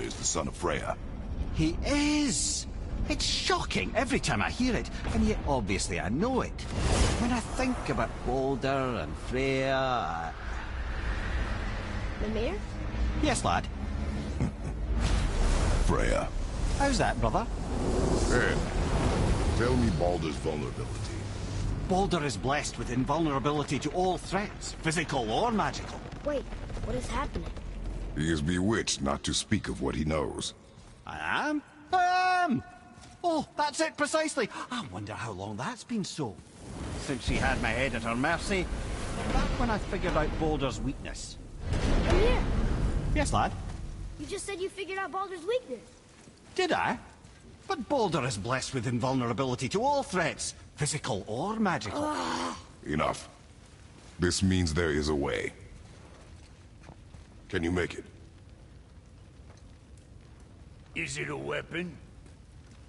is the son of Freya. He is! It's shocking every time I hear it, and yet obviously I know it. When I think about Balder and Freya... Mimir? Yes, lad. Freya. How's that, brother? Hey, tell me Baldur's vulnerability. Balder is blessed with invulnerability to all threats, physical or magical. Wait, what is happening? He is bewitched not to speak of what he knows. I am? I am! Oh, that's it precisely. I wonder how long that's been so. Since she had my head at her mercy, back when I figured out Balder's weakness. Mimir, Yes, lad? you just said you figured out Baldur's weakness. Did I? But Balder is blessed with invulnerability to all threats, physical or magical. Enough. This means there is a way. Can you make it? Is it a weapon?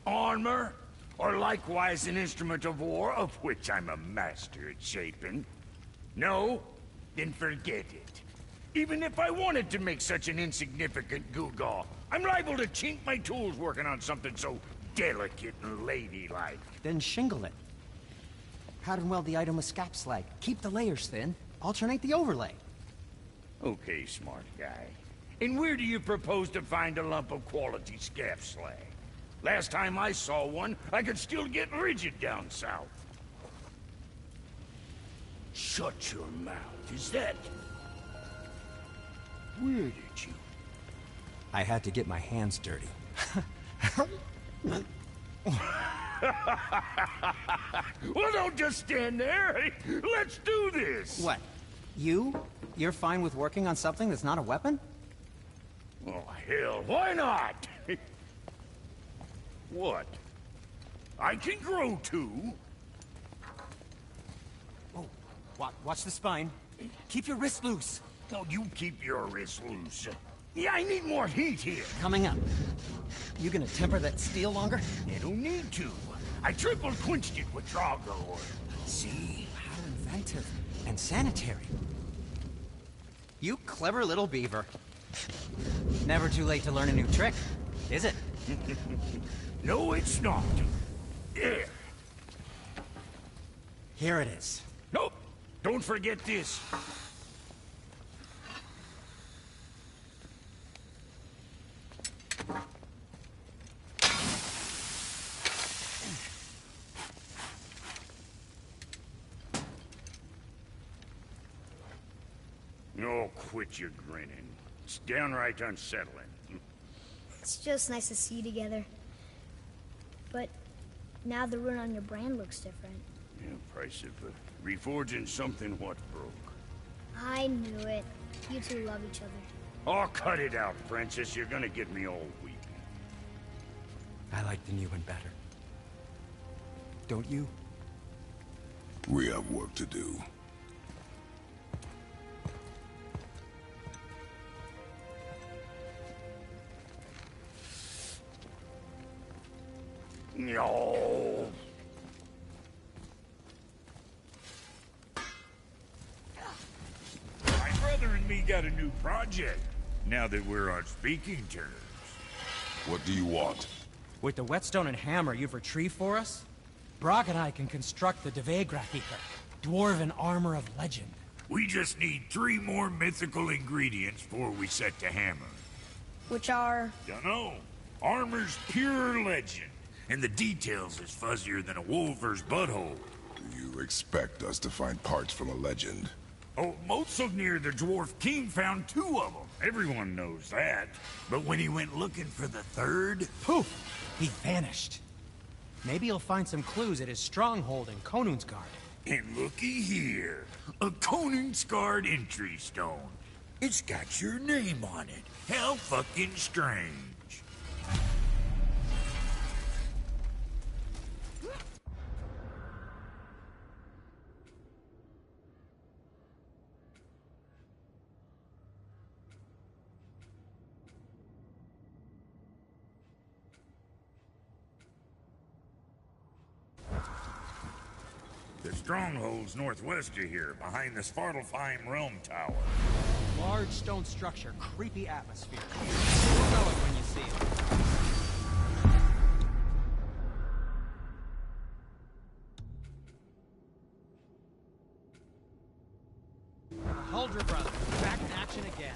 Armor? Or likewise an instrument of war, of which I'm a master at shaping? No? Then forget it. Even if I wanted to make such an insignificant gewgaw, I'm liable to chink my tools working on something so delicate and ladylike. Then shingle it. Pattern weld the item with scap slag. Keep the layers thin. Alternate the overlay. Okay, smart guy. And where do you propose to find a lump of quality scap slag? Last time I saw one, I could still get rigid down south. Shut your mouth, is that... Where did you... I had to get my hands dirty. Well, don't just stand there. Let's do this. What? You're fine with working on something that's not a weapon? Oh, hell, why not? What? I can grow too. Oh, watch the spine. Keep your wrist loose. No, you keep your wrist loose. Yeah, I need more heat here. Coming up. You gonna temper that steel longer? You don't need to. I triple quenched it with Drago. See? How inventive. And sanitary. You clever little beaver. Never too late to learn a new trick, is it? No, it's not. There. Here it is. Nope. Don't forget this. Oh, quit your grinning. It's downright unsettling. It's just nice to see you together. But now the rune on your brand looks different. Yeah, price of reforging something what broke. I knew it. You two love each other. Oh, cut it out, Princess. You're gonna get me all weepy. I like the new one better. Don't you? We have work to do. No. My brother and me got a new project, now that we're on speaking terms. What do you want? With the whetstone and hammer you've retrieved for us, Brock and I can construct the Dvegrathika, dwarven armor of legend. We just need 3 more mythical ingredients before we set to hammer. Which are... Dunno. Armor's pure legend, and the details is fuzzier than a wolver's butthole. Do you expect us to find parts from a legend? Oh, Motsognir the Dwarf King found 2 of them. Everyone knows that. But when he went looking for the 3rd... Poof! He vanished. Maybe he'll find some clues at his stronghold in Konungsgard. And looky here. A Konungsgard entry stone. It's got your name on it. How fucking strange. The stronghold's northwest of here, behind the Svartalfheim Realm Tower. Large stone structure, creepy atmosphere. You'll know it when you see him. Hold your brother. Back in action again.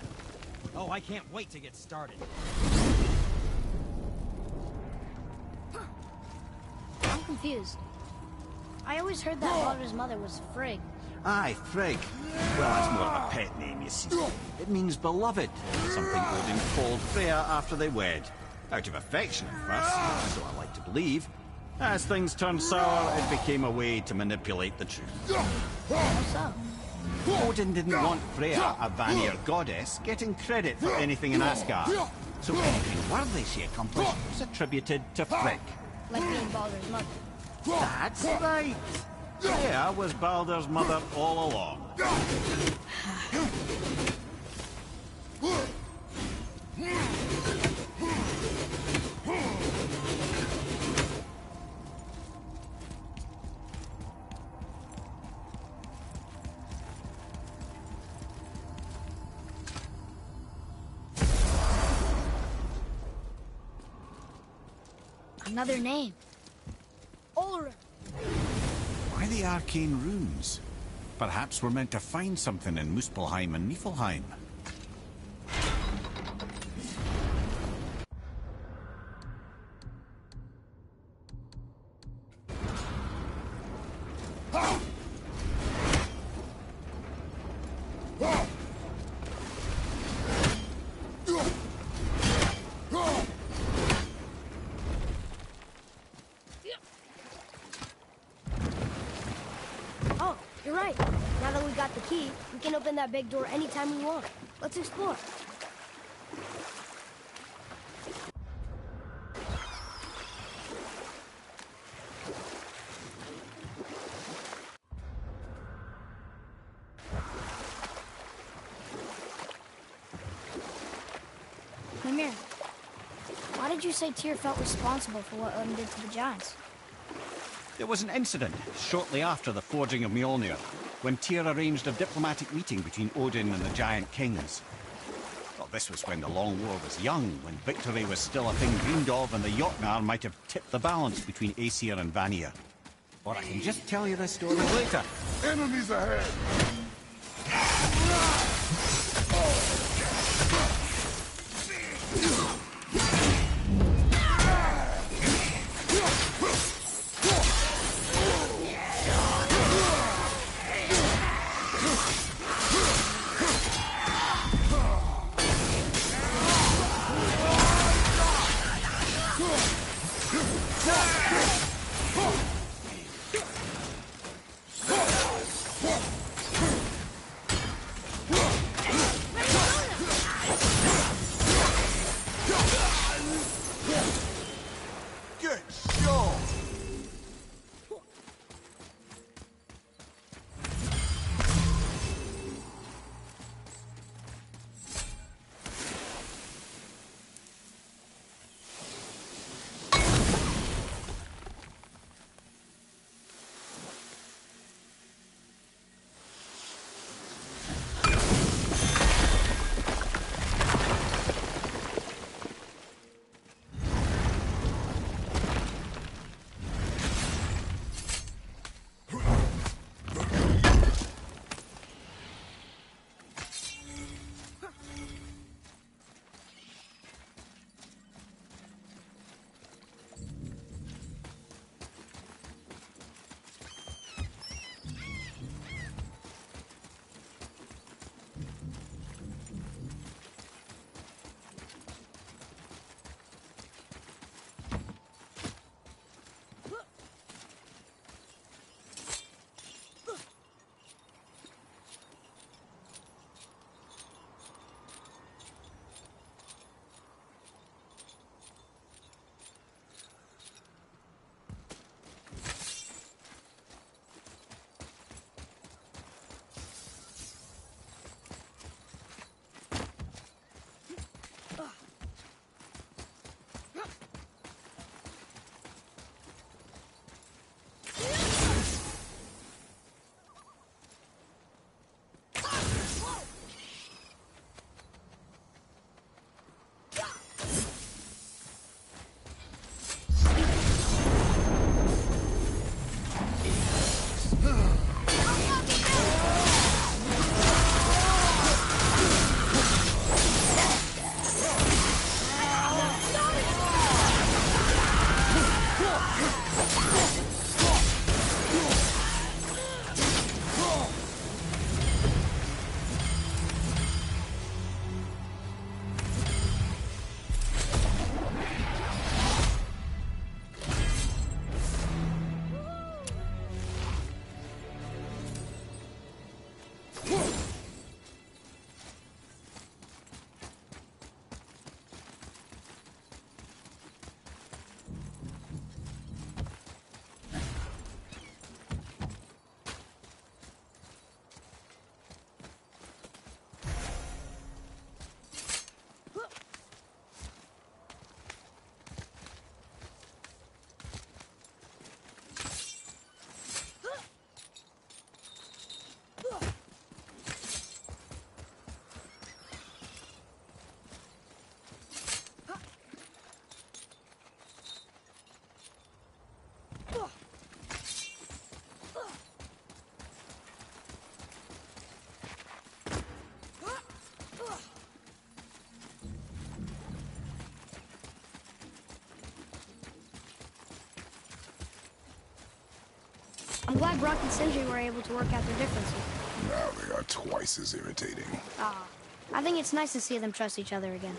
Oh, I can't wait to get started. I'm confused. I always heard that Baldur's mother was Frigg. Aye, Frigg. Well, that's more of a pet name, you see. It means beloved, something Odin called Freya after they wed. Out of affection at first, so I like to believe. As things turned sour, it became a way to manipulate the truth. How so? Odin didn't want Freya, a Vanir goddess, getting credit for anything in Asgard. So anything worthy she accomplished was attributed to Frigg. Like being Baldur's mother. That's right. Freya was Baldur's mother all along. Another name. Ulrich. Why the arcane runes? Perhaps we're meant to find something in Muspelheim and Niflheim. Oh, you're right. Now that we got the key, we can open that big door anytime we want. Let's explore. Mimir, why did you say Tyr felt responsible for what Odin did to the giants? There was an incident shortly after the forging of Mjolnir, when Tyr arranged a diplomatic meeting between Odin and the giant kings. Well, this was when the Long War was young, when victory was still a thing dreamed of, and the Jotnar might have tipped the balance between Aesir and Vanir. Or I can just tell you this story later. Enemies ahead! glad Brock and Sindri were able to work out their differences. Now they are twice as irritating. Ah, I think it's nice to see them trust each other again.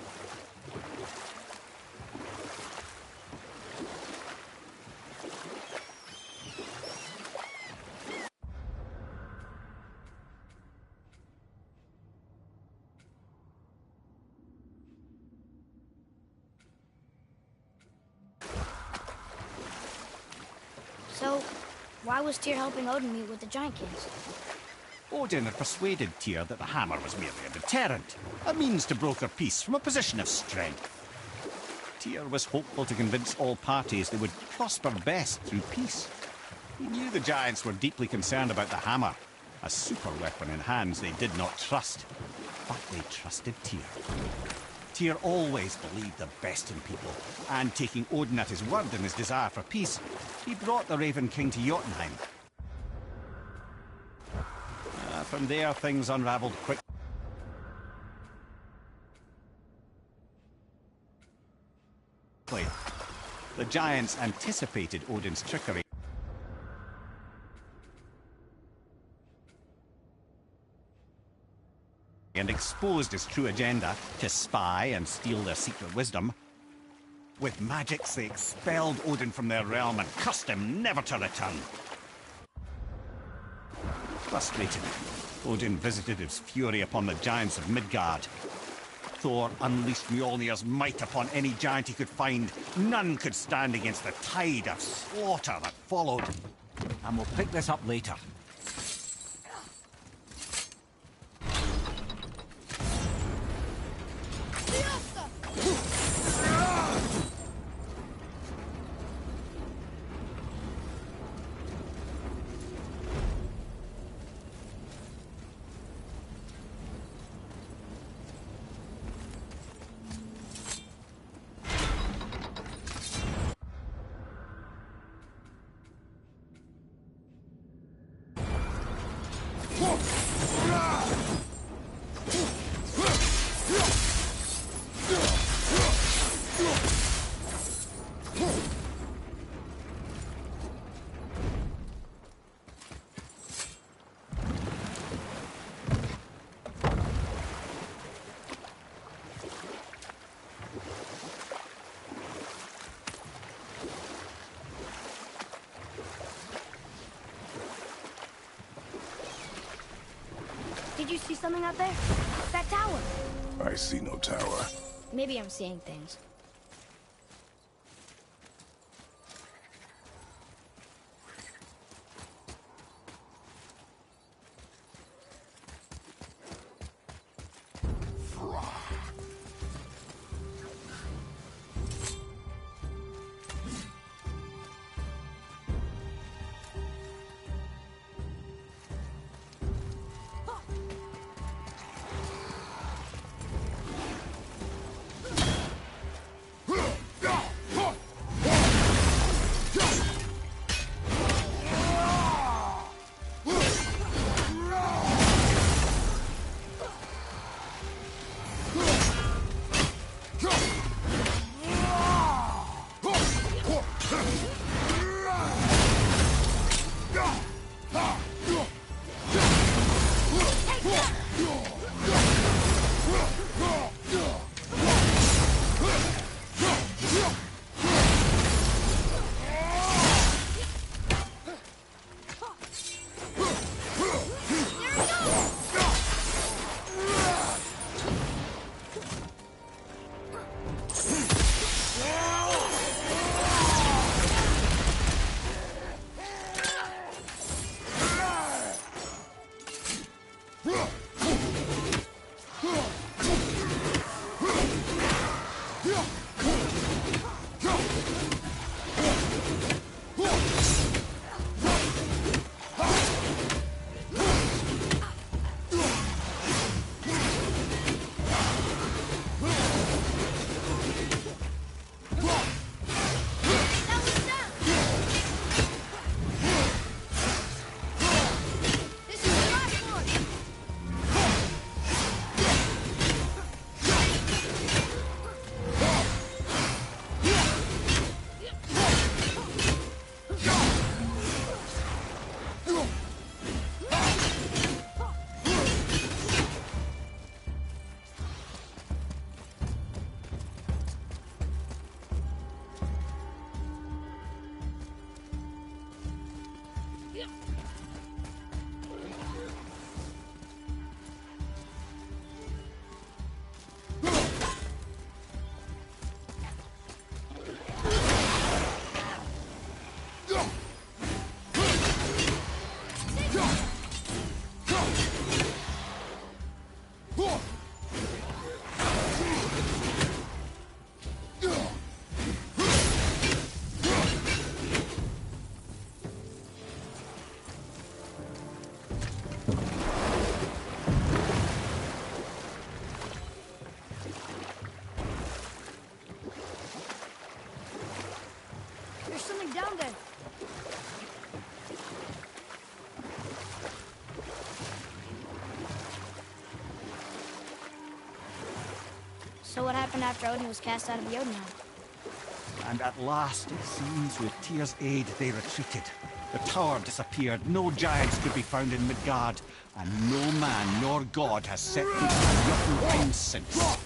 So, why was Tyr helping Odin meet with the Giant Kings? Odin had persuaded Tyr that the hammer was merely a deterrent, a means to broker peace from a position of strength. Tyr was hopeful to convince all parties they would prosper best through peace. He knew the giants were deeply concerned about the hammer, a super weapon in hands they did not trust. But they trusted Tyr. Tyr always believed the best in people, and taking Odin at his word in his desire for peace, he brought the Raven King to Jotunheim. From there, things unraveled quickly. The giants anticipated Odin's trickery and exposed his true agenda to spy and steal their secret wisdom. With magics, they expelled Odin from their realm and cursed him never to return. Frustrated, Odin visited his fury upon the giants of Midgard. Thor unleashed Mjolnir's might upon any giant he could find. None could stand against the tide of slaughter that followed. And we'll pick this up later. Did you see something out there? That tower. I see no tower. Maybe I'm seeing things. something down there. So what happened after Odin was cast out of Jotunheim? And at last, it seems, with Tyr's aid, they retreated. The tower disappeared, no giants could be found in Midgard, and no man nor god has set foot in Jotunheim since.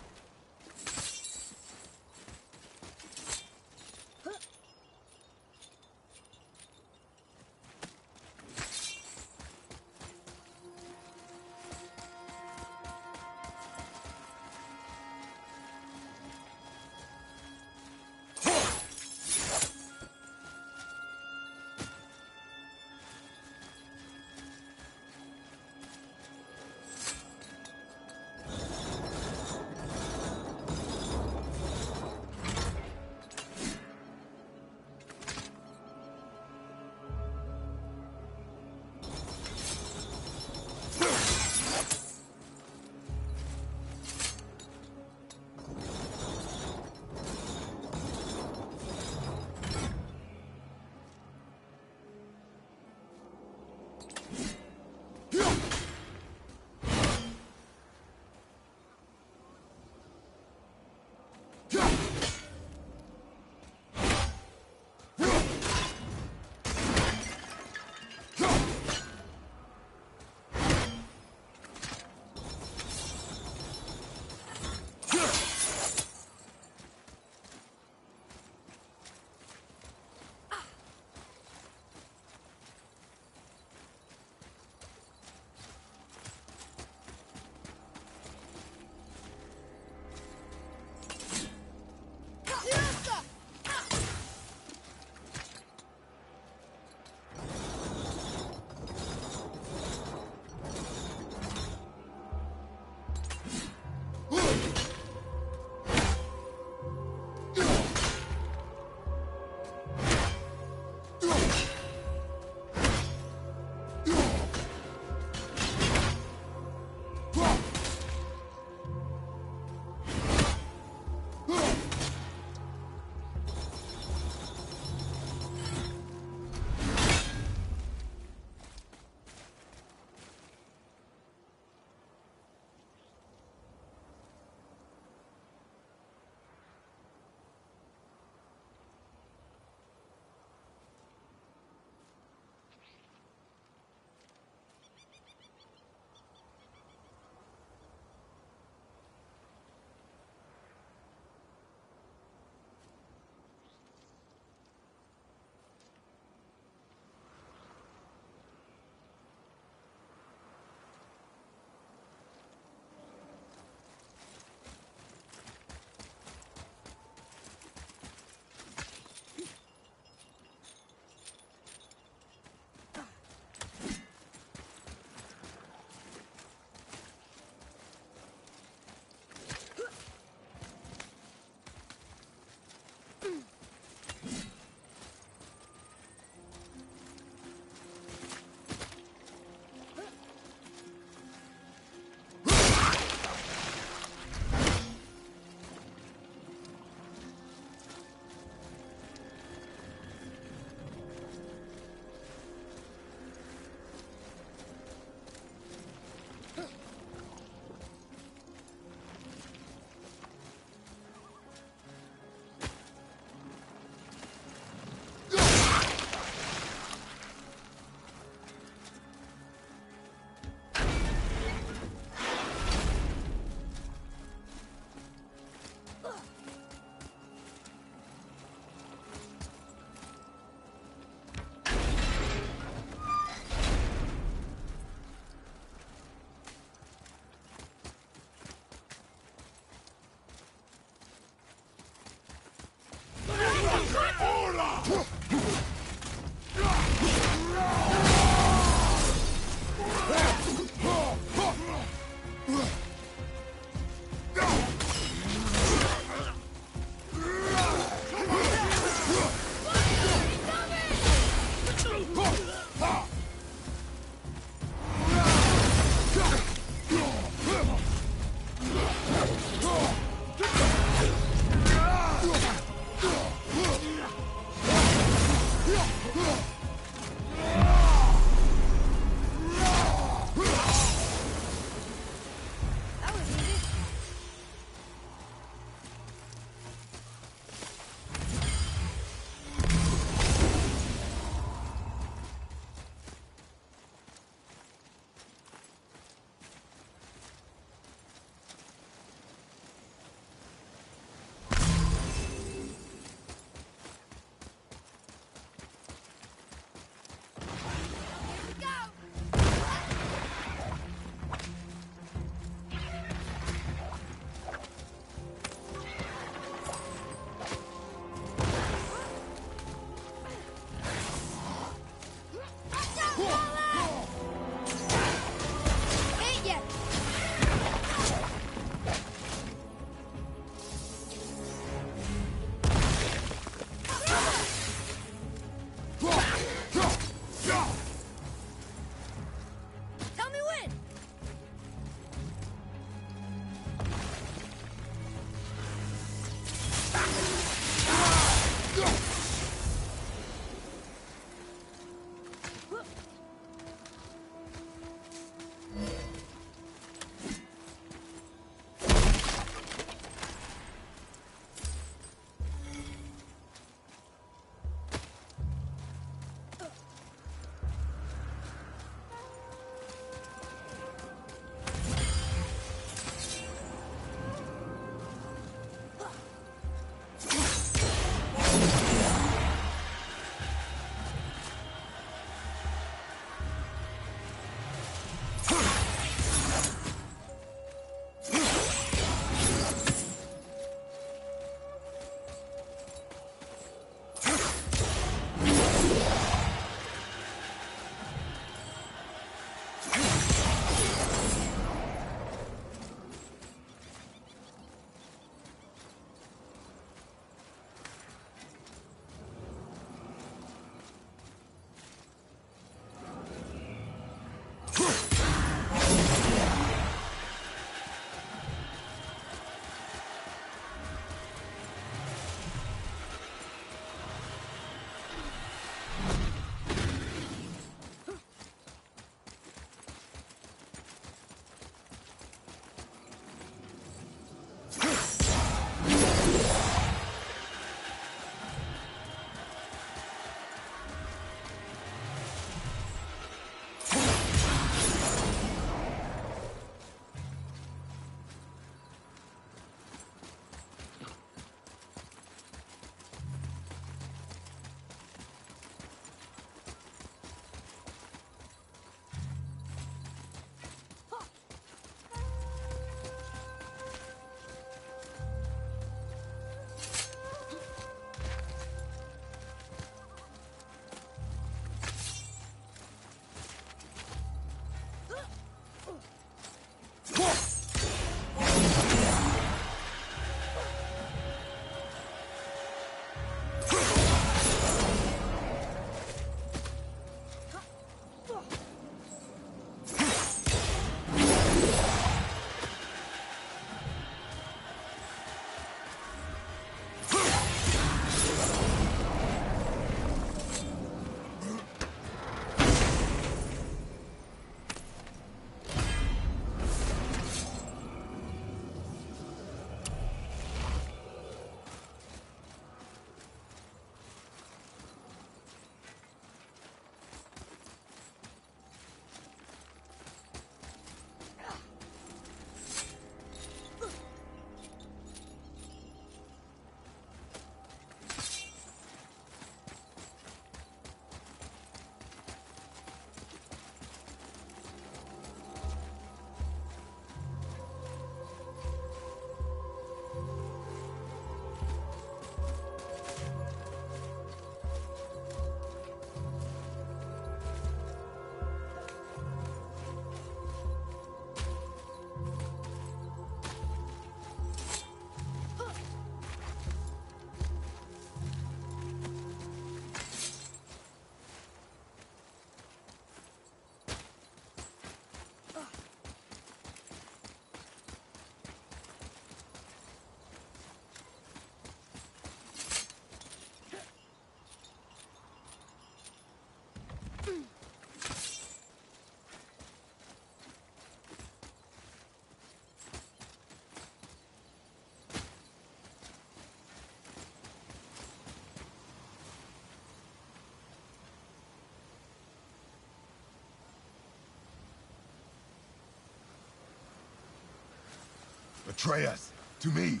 Atreus, to me.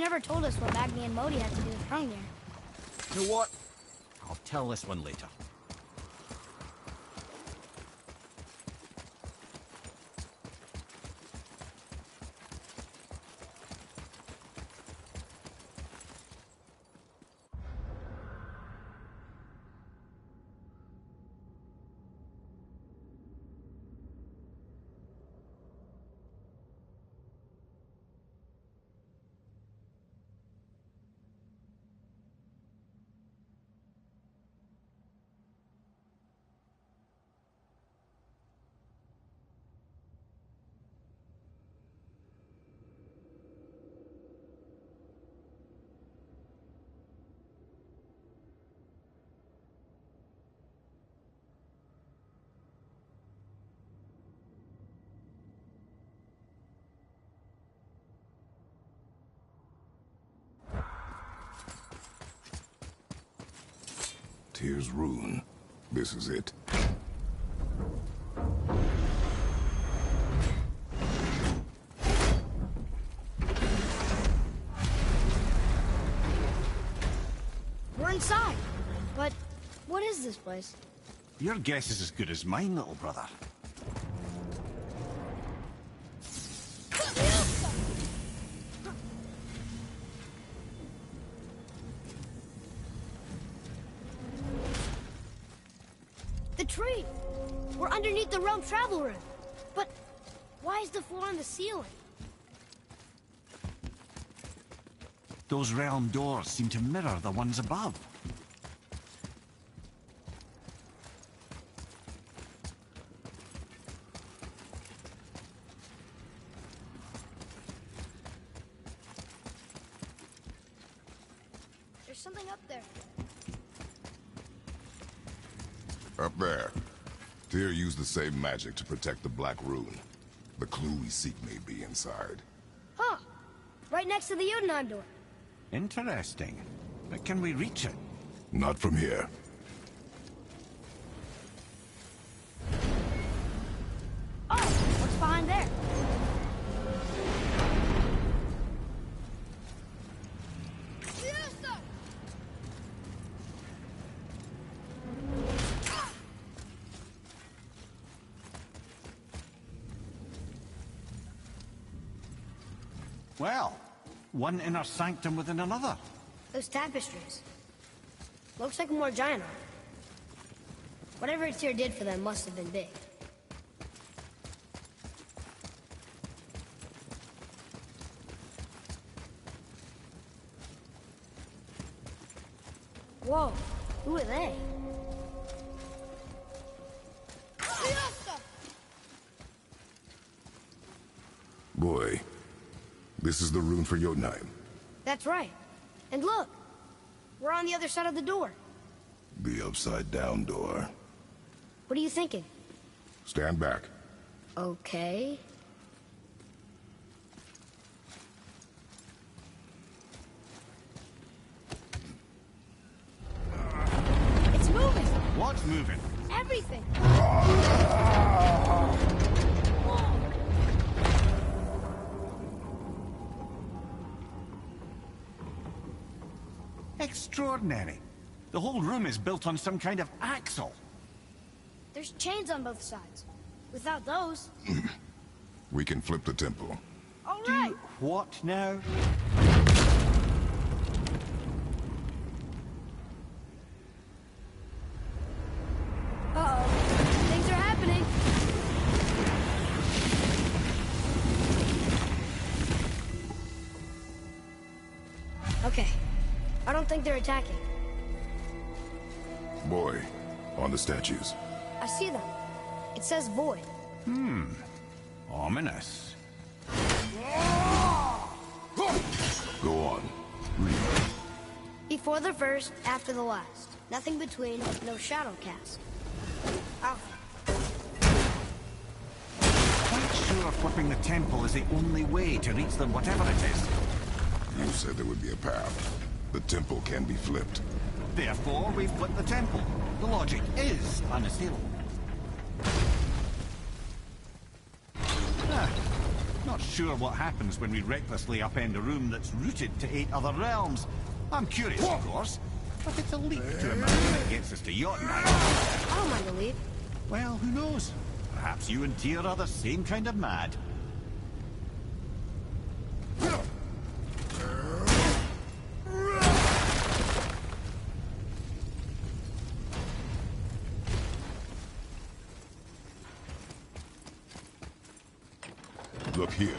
never told us what Magni and Modi had to do with Hrungnir. You know what? I'll tell this one later. Tyr's rune. This is it. We're inside. But what is this place? Your guess is as good as mine, little brother. The tree! We're underneath the realm travel room. But why is the floor on the ceiling? Those realm doors seem to mirror the ones above. There's something up there. Up there. Tyr used the same magic to protect the Black Rune. The clue we seek may be inside. Huh. Right next to the Jotunheim door. Interesting. But can we reach it? Not from here. Oh, what's behind there? Well, one inner sanctum within another. Those tapestries. Looks like more giant art. Whatever Tyr did for them must have been big. Whoa, who are they? Boy, this is the rune for Jotunheim. That's right. And look, we're on the other side of the door. The upside-down door. What are you thinking? Stand back. Okay. It's moving! What's moving? Everything! Extraordinary. The whole room is built on some kind of axle. There's chains on both sides. Without those... We can flip the temple. All right! What now? Uh-oh. Things are happening. Okay. I don't think they're attacking. Boy, on the statues. I see them. It says void. Ominous. Go on. Read. Before the first, after the last. Nothing between, no shadow cast. Alpha. Quite sure flipping the temple is the only way to reach them, whatever it is. You said there would be a path. The temple can be flipped. Therefore, we flip the temple. The logic is unassailable. Ah, not not sure what happens when we recklessly upend a room that's rooted to 8 other realms. I'm curious, of course, but it's a leap to imagine it gets us to Jotunheim. I don't mind a leap. Well, who knows? Perhaps you and Tyr are the same kind of mad. Look here.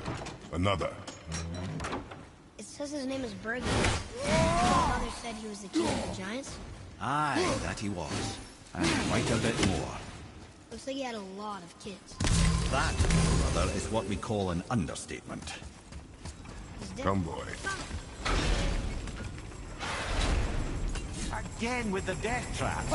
Another. It says his name is Bergen. My father said he was the king of the giants. Aye, that he was. And quite a bit more. Looks like he had a lot of kids. That, brother, is what we call an understatement. He's dead. Come, boy. Again with the death trap.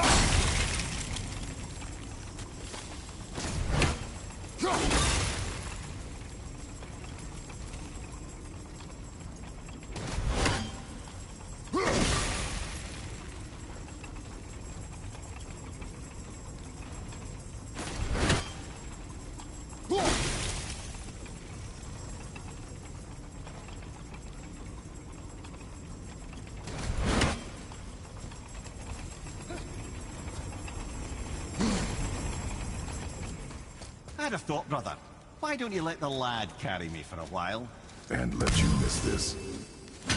I'd have thought, brother, why don't you let the lad carry me for a while? And let you miss this.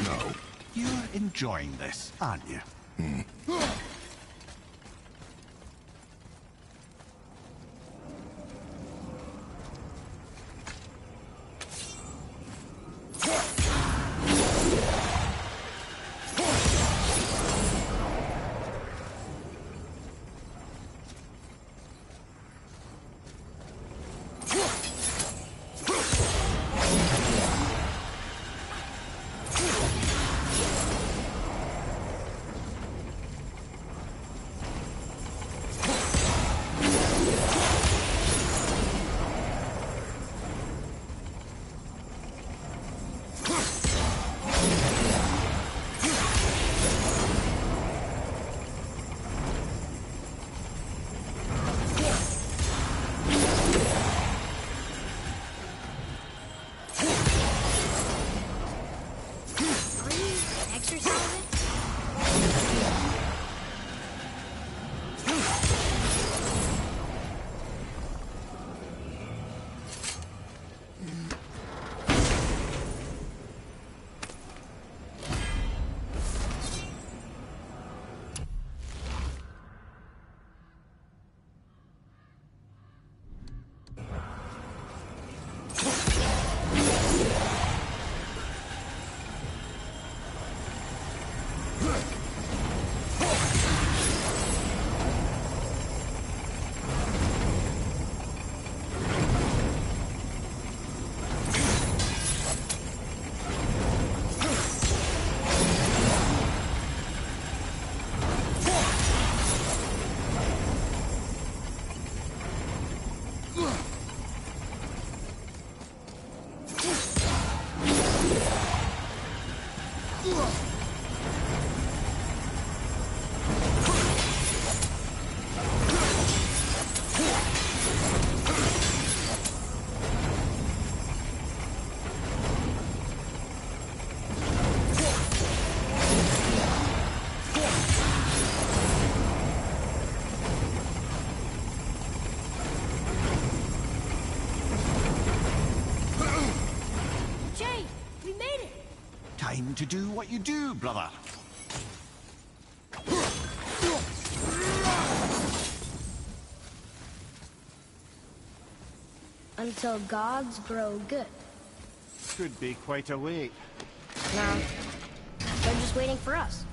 No. You're enjoying this, aren't you? Are you exercising? Jay, we made it! Time to do what you do, brother. Until gods grow good. Could be quite a wait. Now, they're just waiting for us.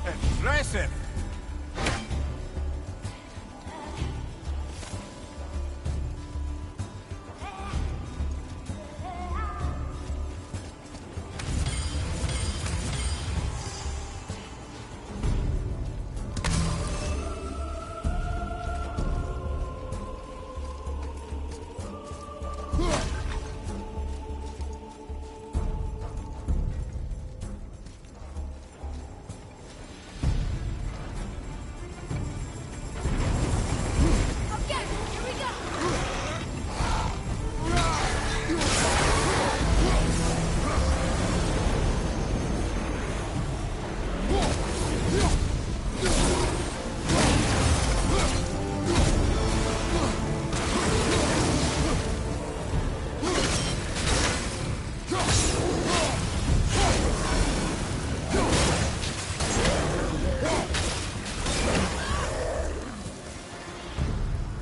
Impressive.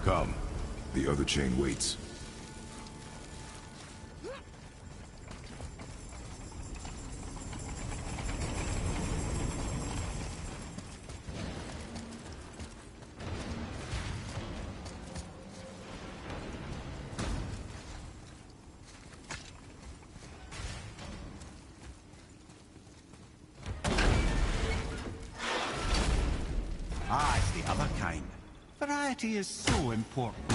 Come. The other chain waits. Ah, it's the other kind. Variety is so important.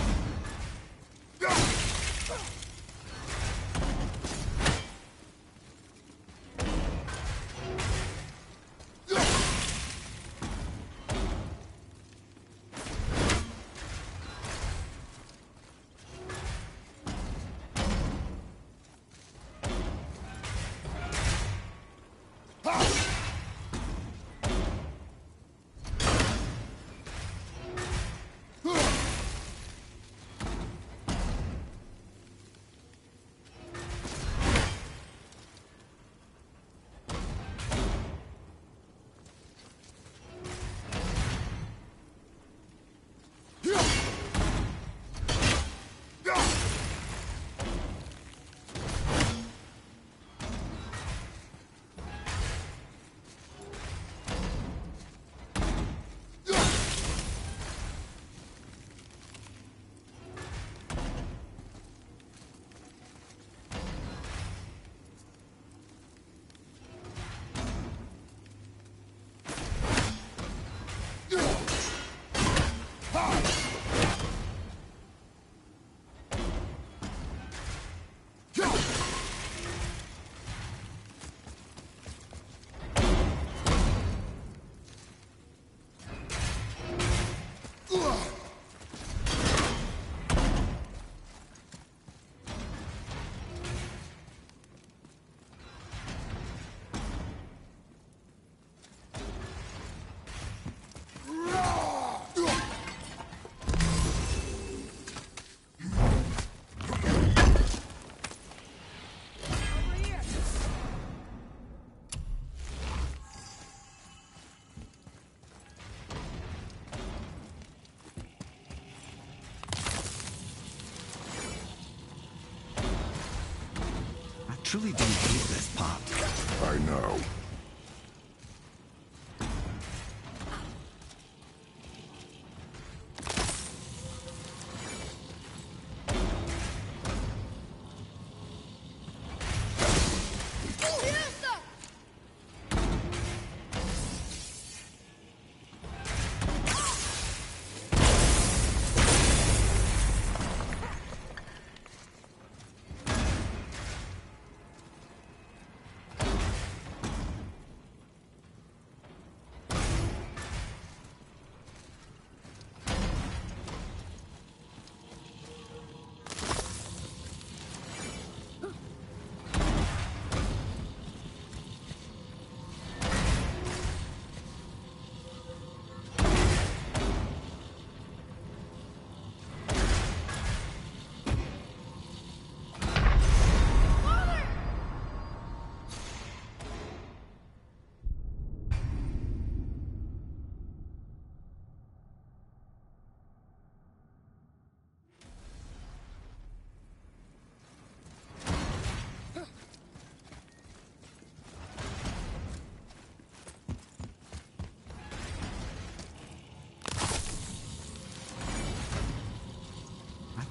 Truly do hate this part. I know.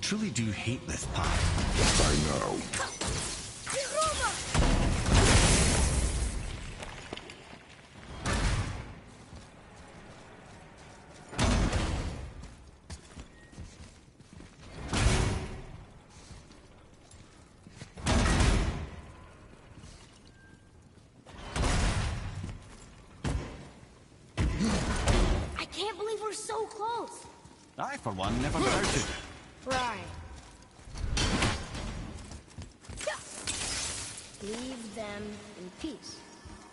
truly do hate this part. I know. I can't believe we're so close. I, for one, never doubted. Right. Leave them in peace.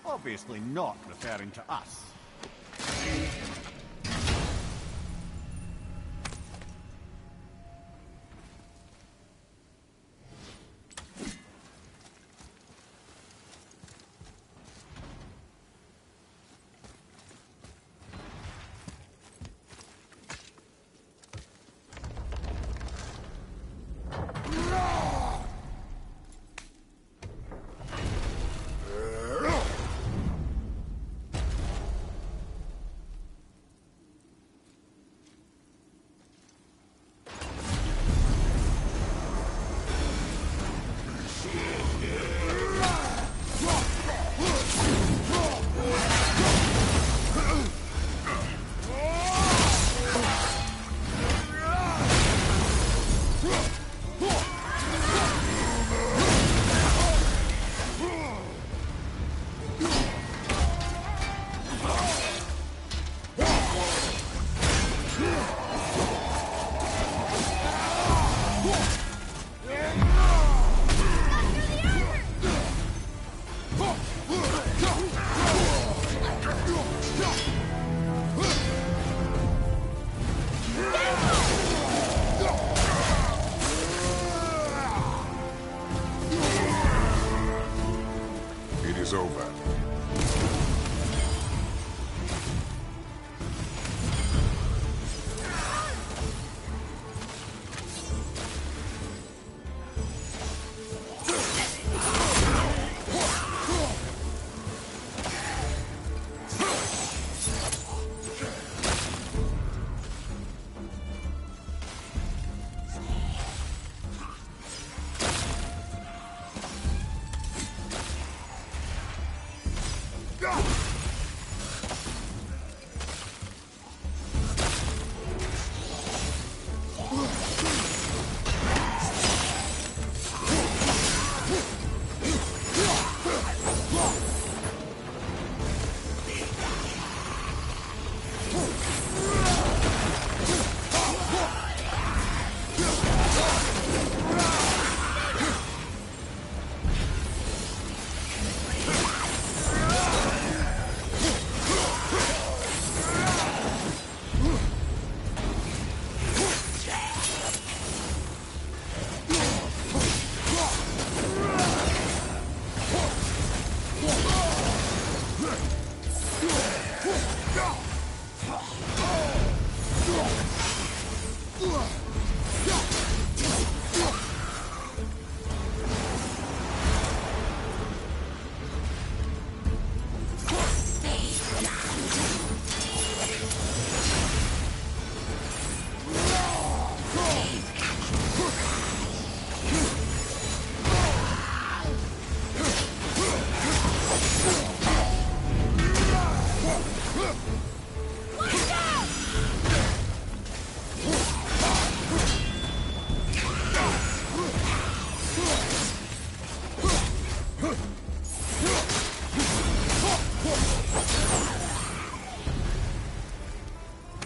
Obviously not referring to us. It is over.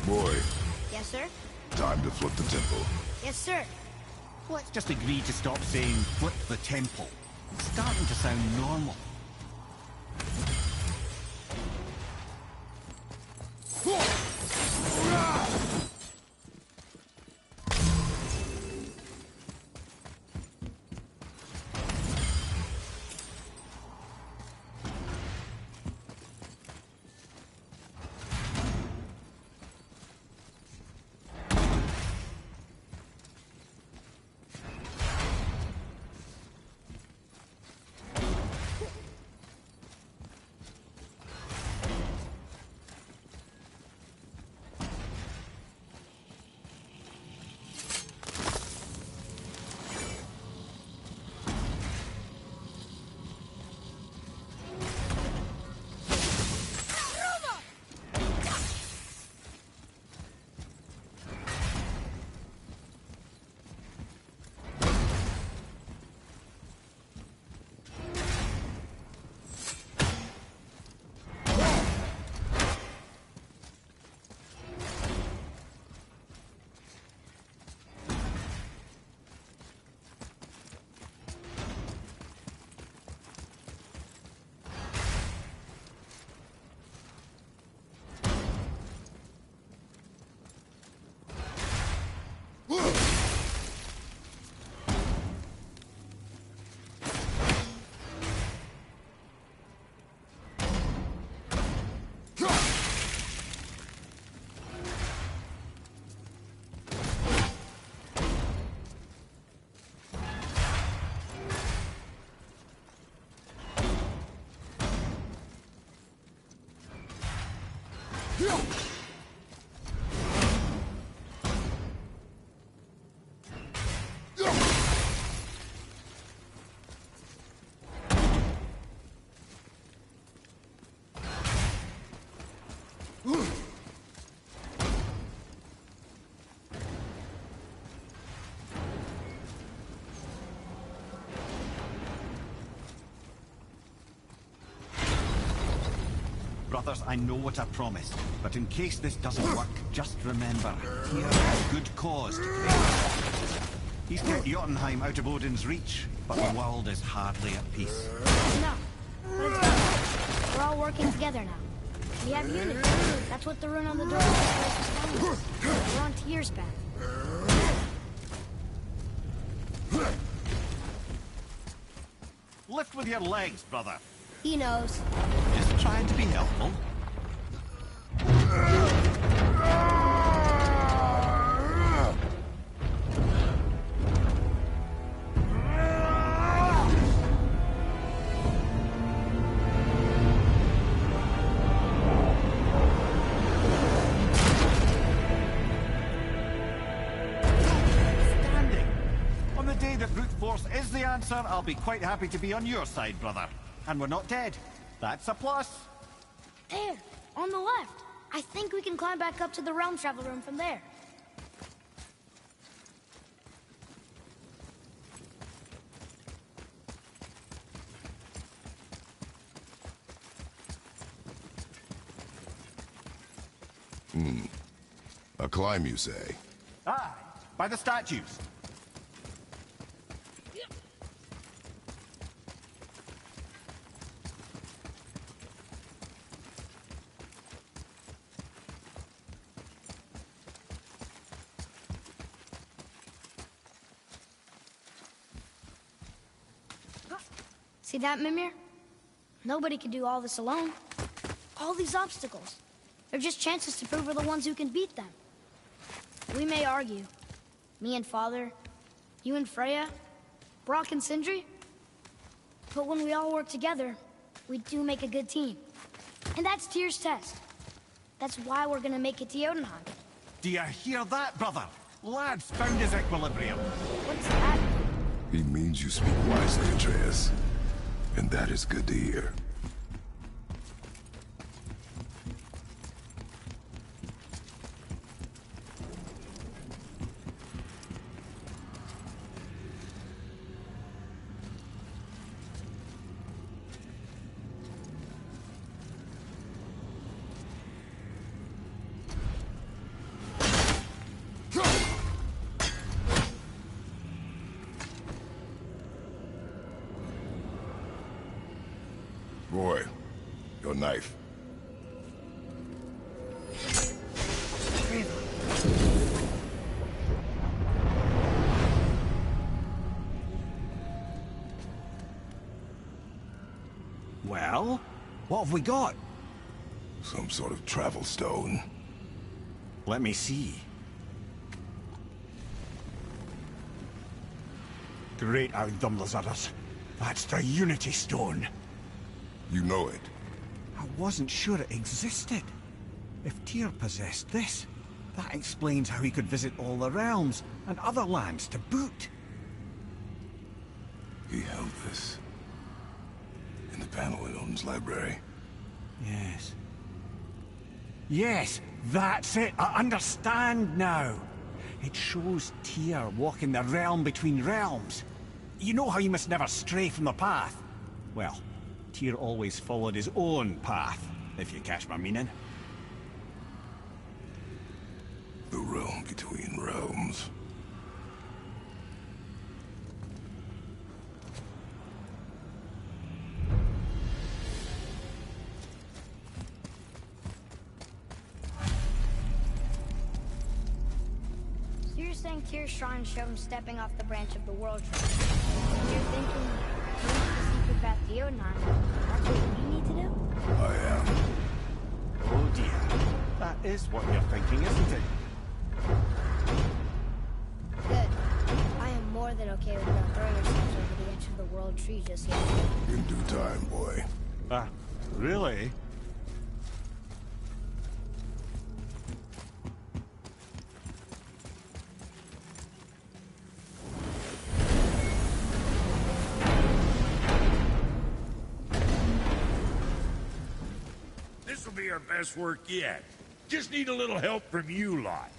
Boy, Yes, sir? time to flip the temple. Yes, sir. Let's just agree to stop saying flip the temple. It's starting to sound normal. Brothers, I know what I promised, but in case this doesn't work, just remember, Tyr has good cause to pay. He's kept Jotunheim out of Odin's reach, but the world is hardly at peace. No, but it's good. We're all working together now. We have unity. That's what the rune on the door is telling us. We're on Tyr's path. Lift with your legs, brother. He knows. Just trying to be helpful. Standing. On the day that brute force is the answer, I'll be quite happy to be on your side, brother. And we're not dead. That's a plus. There, on the left. I think we can climb back up to the realm travel room from there. A climb, you say? Aye, by the statues. See that, Mimir? Nobody can do all this alone. All these obstacles. They're just chances to prove we're the ones who can beat them. We may argue. Me and Father, you and Freya, Brock and Sindri. But when we all work together, we do make a good team. And that's Tyr's test. That's why we're gonna make it to Jotunheim. Do you hear that, brother? Lad's found his equilibrium. What's that? He means you speak wisely, Atreus. And that is good to hear. Boy, your knife. Well, what have we got? Some sort of travel stone. Let me see. Great Outdumblers. That's the Unity Stone. You know it. I wasn't sure it existed. If Tyr possessed this, that explains how he could visit all the realms and other lands to boot. He held this in the panel in Odin's library. Yes. Yes, that's it. I understand now. It shows Tyr walking the realm between realms. You know how you must never stray from the path? Well, Tyr always followed his own path, if you catch my meaning. The realm between realms. So you're saying Tyr's shrine showed him stepping off the branch of the world tree. You're thinking he's the secret path to Jotunheim. That's what we need to do? I am. Oh dear. That is what you're thinking, isn't it? Good. I am more than okay with not throwing ourselves over the edge of the world tree just yet. In due time, boy. Really? be our best work yet. Just need a little help from you lot.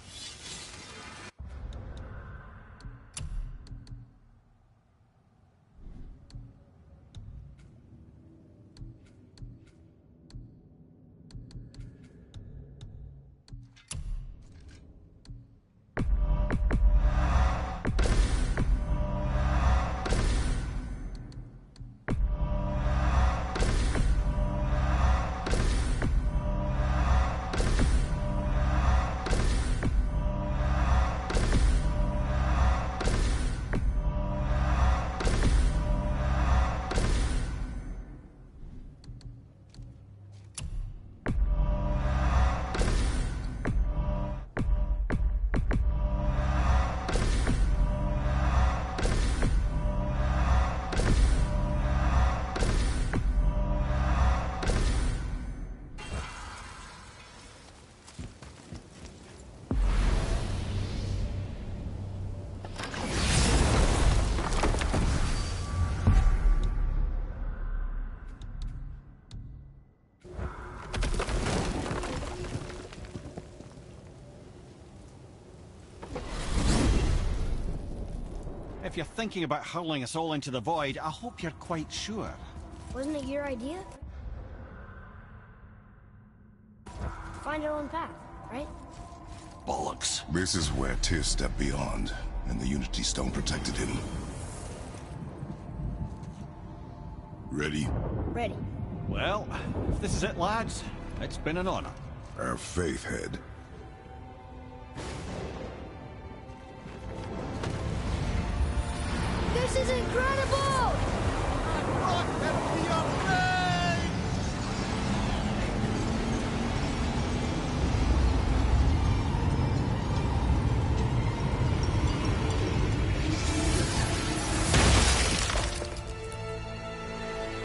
If you're thinking about hurling us all into the void, I hope you're quite sure. Wasn't it your idea? Find our own path, right? Bollocks. This is where Tyr stepped beyond, and the Unity Stone protected him. Ready? Ready. Well, if this is it, lads, it's been an honor. Our faith head. This is incredible!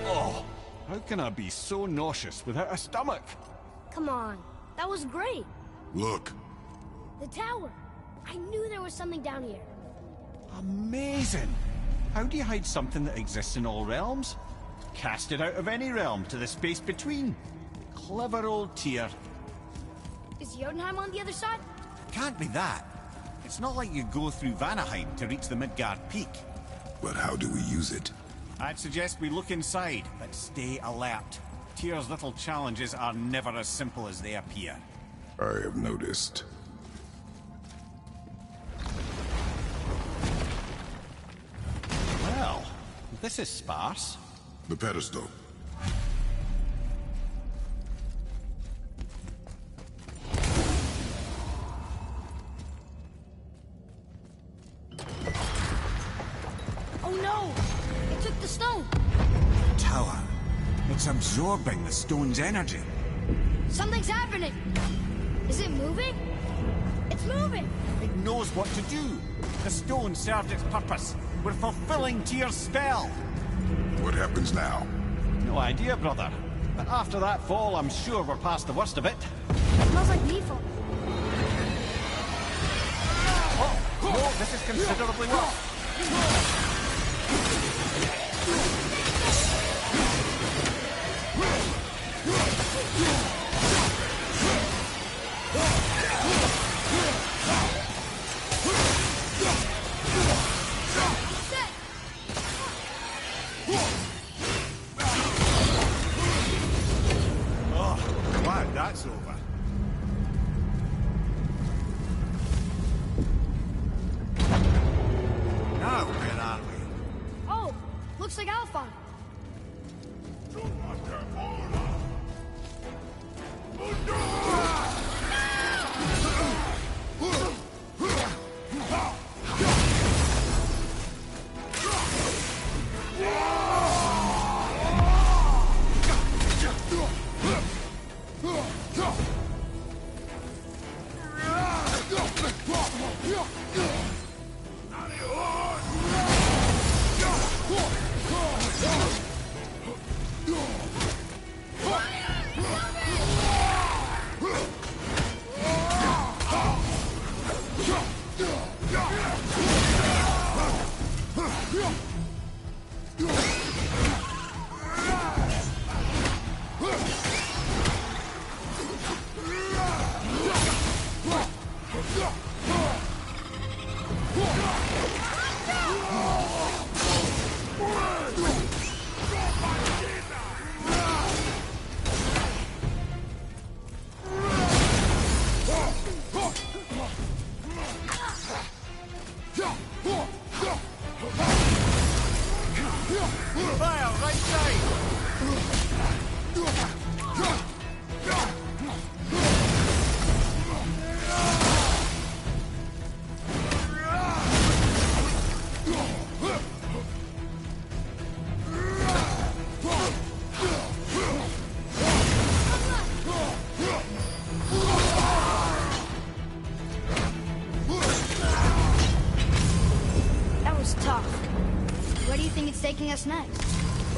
Oh, how can I be so nauseous without a stomach? Come on, that was great. Look. The tower. I knew there was something down here. Amazing! How do you hide something that exists in all realms? Cast it out of any realm to the space between. Clever old Tyr. Is Jotunheim on the other side? Can't be that. It's not like you go through Vanaheim to reach the Midgard Peak. But how do we use it? I'd suggest we look inside, but stay alert. Tyr's little challenges are never as simple as they appear. I have noticed. Well, this is sparse. The pedestal. Oh no! It took the stone! Tower. It's absorbing the stone's energy. Something's happening! Is it moving? It's moving! It knows what to do. The stone served its purpose. We're fulfilling Tyr's spell. What happens now? No idea, brother. But after that fall, I'm sure we're past the worst of it. Smells like Nephil. Oh, no, this is considerably worse. Oh, glad that's over. Now, where are we? Oh, looks like Alphon. think it's taking us next?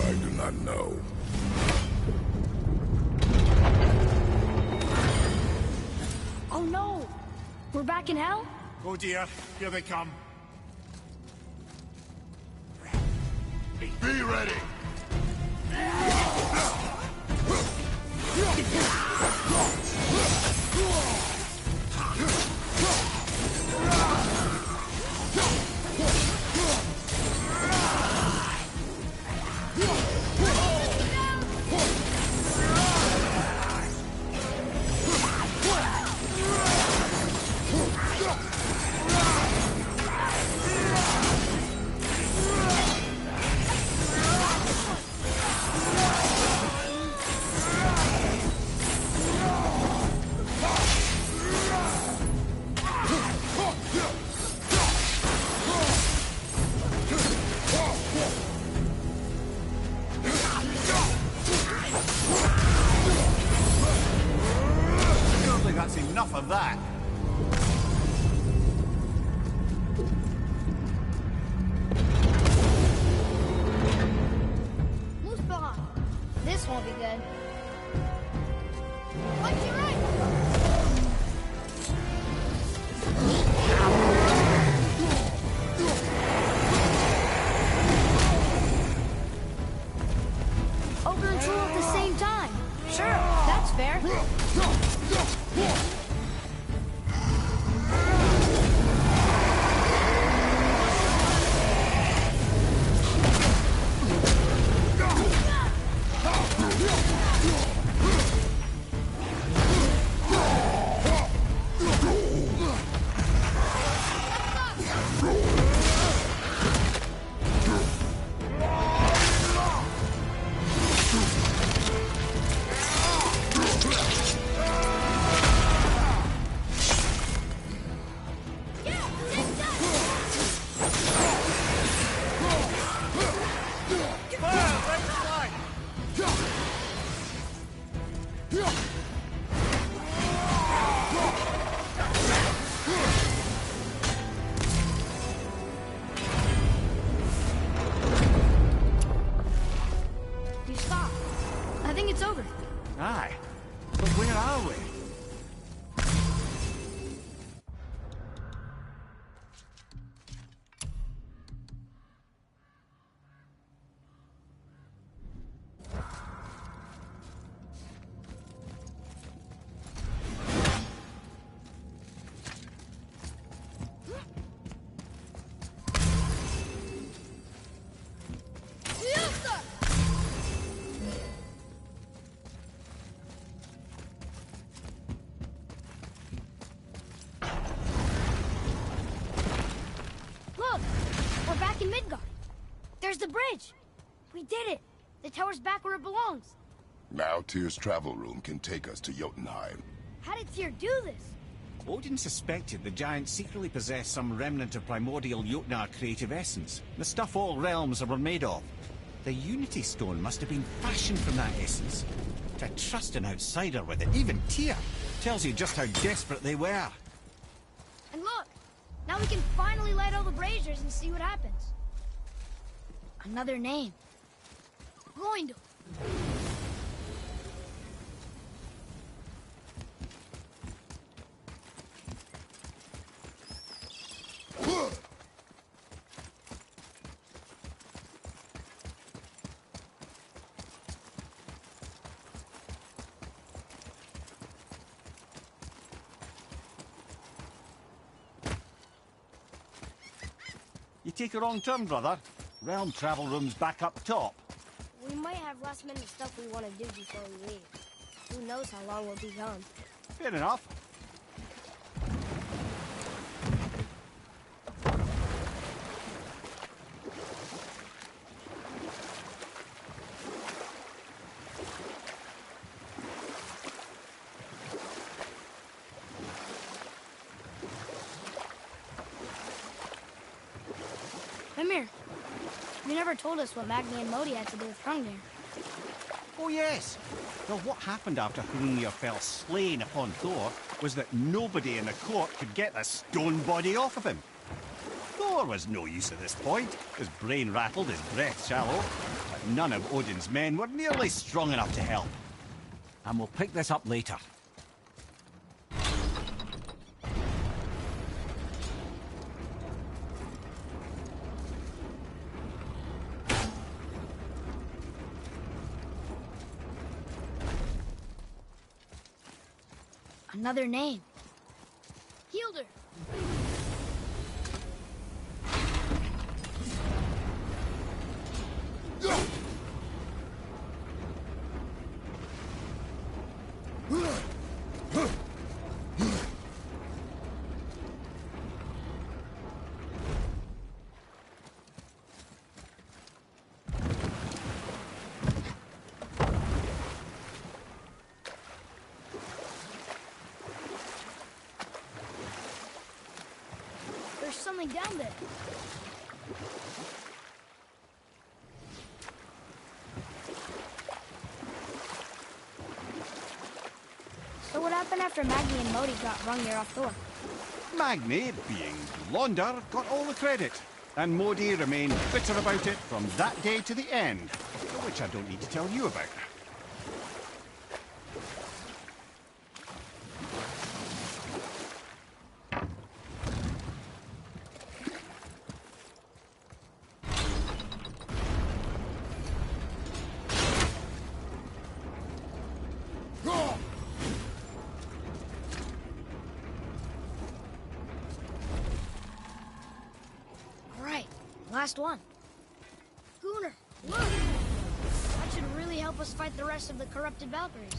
I do not know. Oh no! We're back in hell? Oh dear, here they come. Be ready! Surely that's enough of that. Moose block. This won't be good. What's your right? Ogre and Troll at the same time. Sure, that's fair. You stop. I think it's over. Aye. But where are we? Look! We're back in Midgard. There's the bridge. We did it. The tower's back where it belongs. Now Tyr's travel room can take us to Jotunheim. How did Tyr do this? Odin suspected the giants secretly possessed some remnant of primordial Jotnar creative essence, the stuff all realms were made of. The Unity Stone must have been fashioned from that essence. To trust an outsider with it, even Tyr, tells you just how desperate they were. And look! Now we can finally light all the braziers and see what happens. Another name. Gloindor. You take a wrong turn, brother. Realm travel room's back up top. We might have last minute stuff we want to do before we leave. Who knows how long we'll be gone. Fair enough. Mimir, you never told us what Magni and Modi had to do with Hrungnir. Oh, yes. Well, what happened after Hrungnir fell slain upon Thor was that nobody in the court could get the stone body off of him. Thor was no use at this point. His brain rattled, his breath shallow, but none of Odin's men were nearly strong enough to help. And we'll pick this up later. Another name. Hildur. There's something down there. So what happened after Magni and Modi got Hrungnir off Thor? Magni, being Blonder, got all the credit, and Modi remained bitter about it from that day to the end, which I don't need to tell you about. Last one. Gunnar, look! That should really help us fight the rest of the corrupted Valkyries.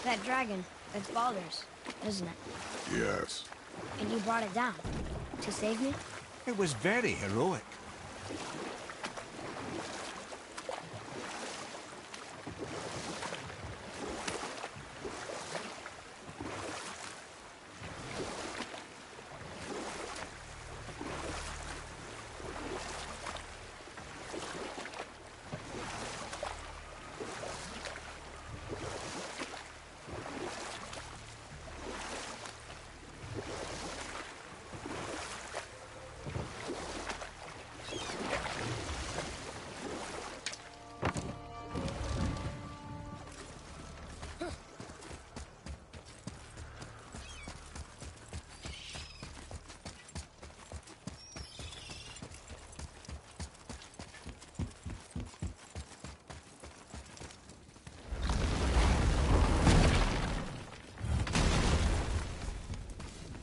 That dragon, it's Baldur's, isn't it? Yes. And you brought it down to save me? It was very heroic.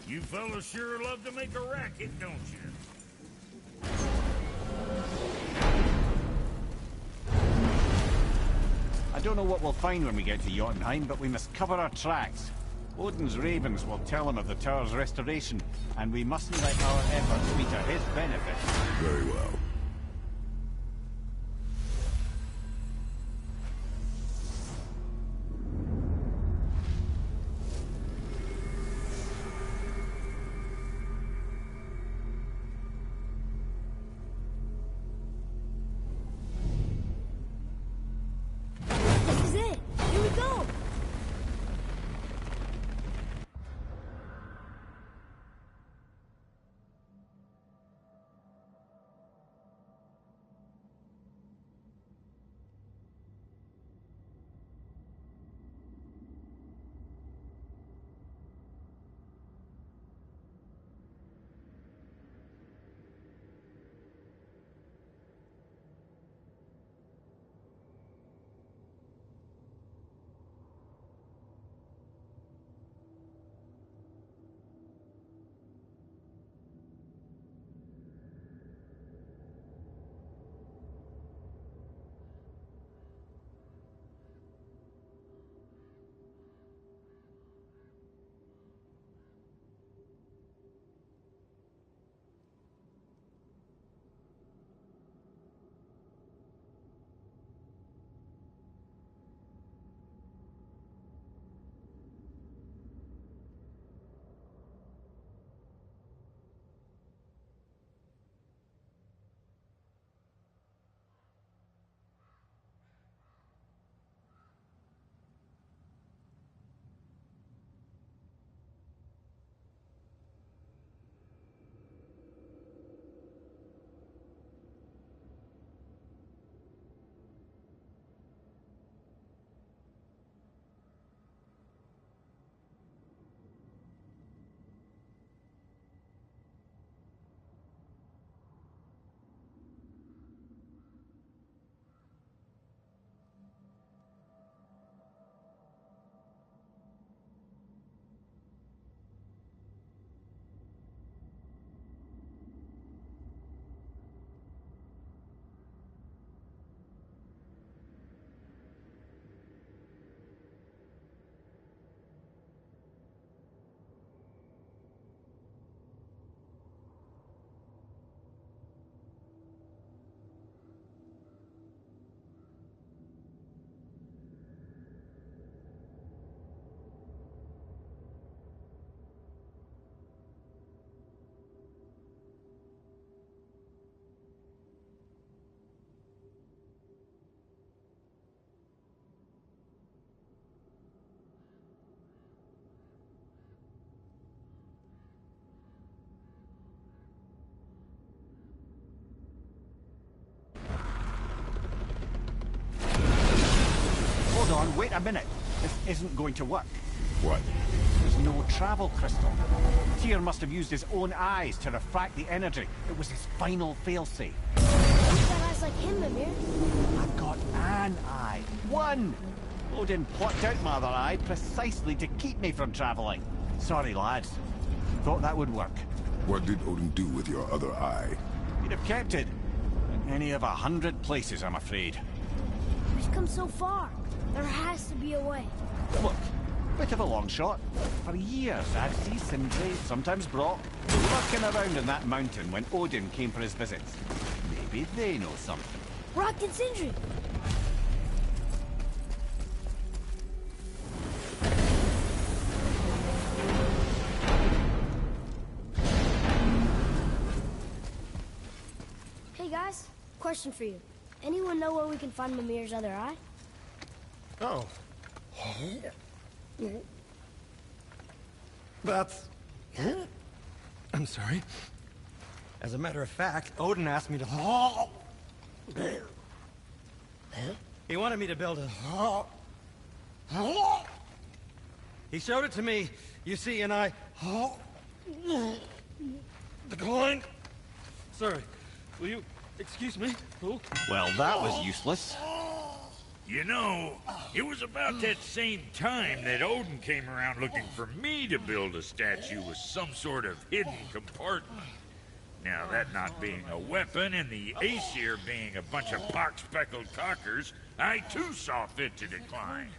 You fellas sure love to make a racket, don't you? I don't know what we'll find when we get to Jotunheim, but we must cover our tracks. Odin's ravens will tell him of the tower's restoration, and we mustn't let our efforts be to his benefit. Very well. This is it! Here we go! on, wait a minute. This isn't going to work. What? There's no travel crystal. Tyr must have used his own eyes to refract the energy. It was his final failsafe. You've got eyes like him, Mimir. I've got an eye. One! Odin plucked out my other eye precisely to keep me from traveling. Sorry, lads. Thought that would work. What did Odin do with your other eye? He'd have kept it. In any of 100 places, I'm afraid. We've come so far. There has to be a way. Look, bit of a long shot. For years, I'd see Sindri, sometimes Brock, lurking around in that mountain when Odin came for his visits. Maybe they know something. Brock and Sindri. Hey guys, question for you. Anyone know where we can find Mimir's other eye? Oh. That's... I'm sorry. As a matter of fact, Odin asked me to... He wanted me to build a... He showed it to me, you see, and I... declined. Sorry. Will you excuse me? Oh. Well, that was useless. You know, it was about that same time that Odin came around looking for me to build a statue with some sort of hidden compartment. Now, that not being a weapon and the Aesir being a bunch of pock-speckled cockers, I too saw fit to decline.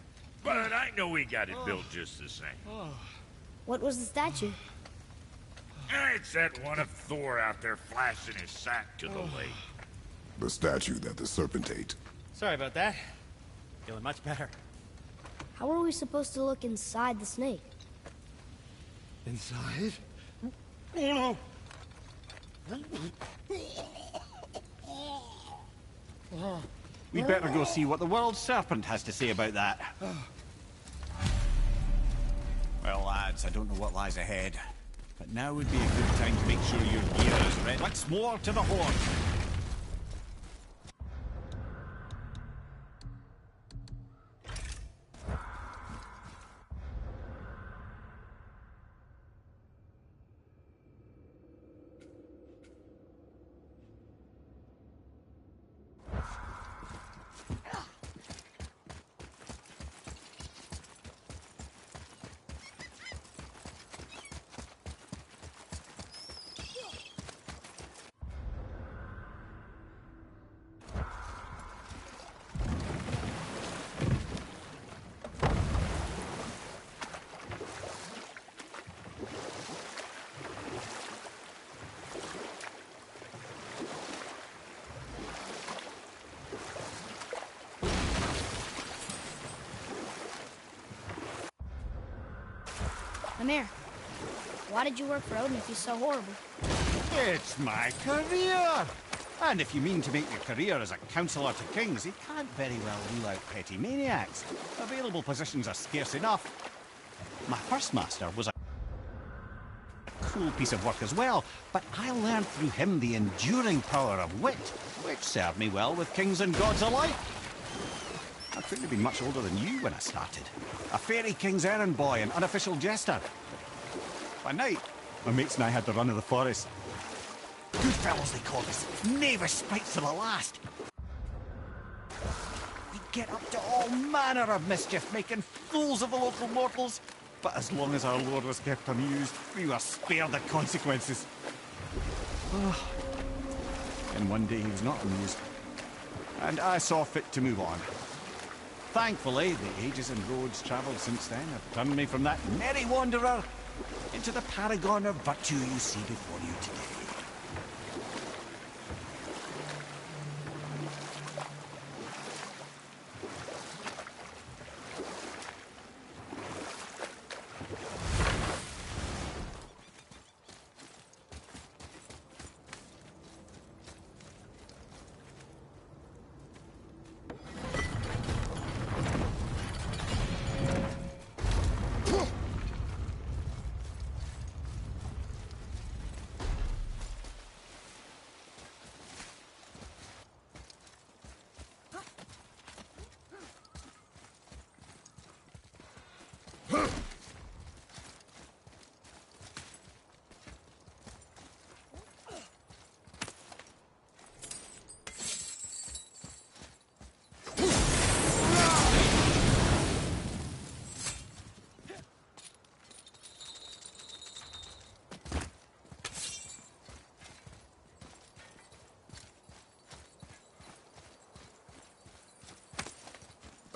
But I know we got it built just the same. What was the statue? It's that one of Thor out there flashing his sack to the lake. The statue that the serpent ate. Sorry about that. Feeling much better. How are we supposed to look inside the snake? Inside? Oh no! We'd better go see what the world serpent has to say about that. Well, lads, I don't know what lies ahead, but now would be a good time to make sure your gear is ready. Once more to the horn. Mimir, why did you work for Odin if he's so horrible? It's my career! And if you mean to make your career as a counsellor to kings, you can't very well rule out petty maniacs. Available positions are scarce enough. My first master was a cool piece of work as well, but I learned through him the enduring power of wit, which served me well with kings and gods alike. I couldn't have been much older than you when I started. A fairy king's errand boy, an unofficial jester. By night, my mates and I had the run of the forest. Good fellows, they called us. Knavish spites to the last. We'd get up to all manner of mischief, making fools of the local mortals. But as long as our lord was kept amused, we were spared the consequences. And one day he was not amused. And I saw fit to move on. Thankfully, the ages and roads travelled since then have turned me from that merry wanderer into the paragon of virtue you see before you today.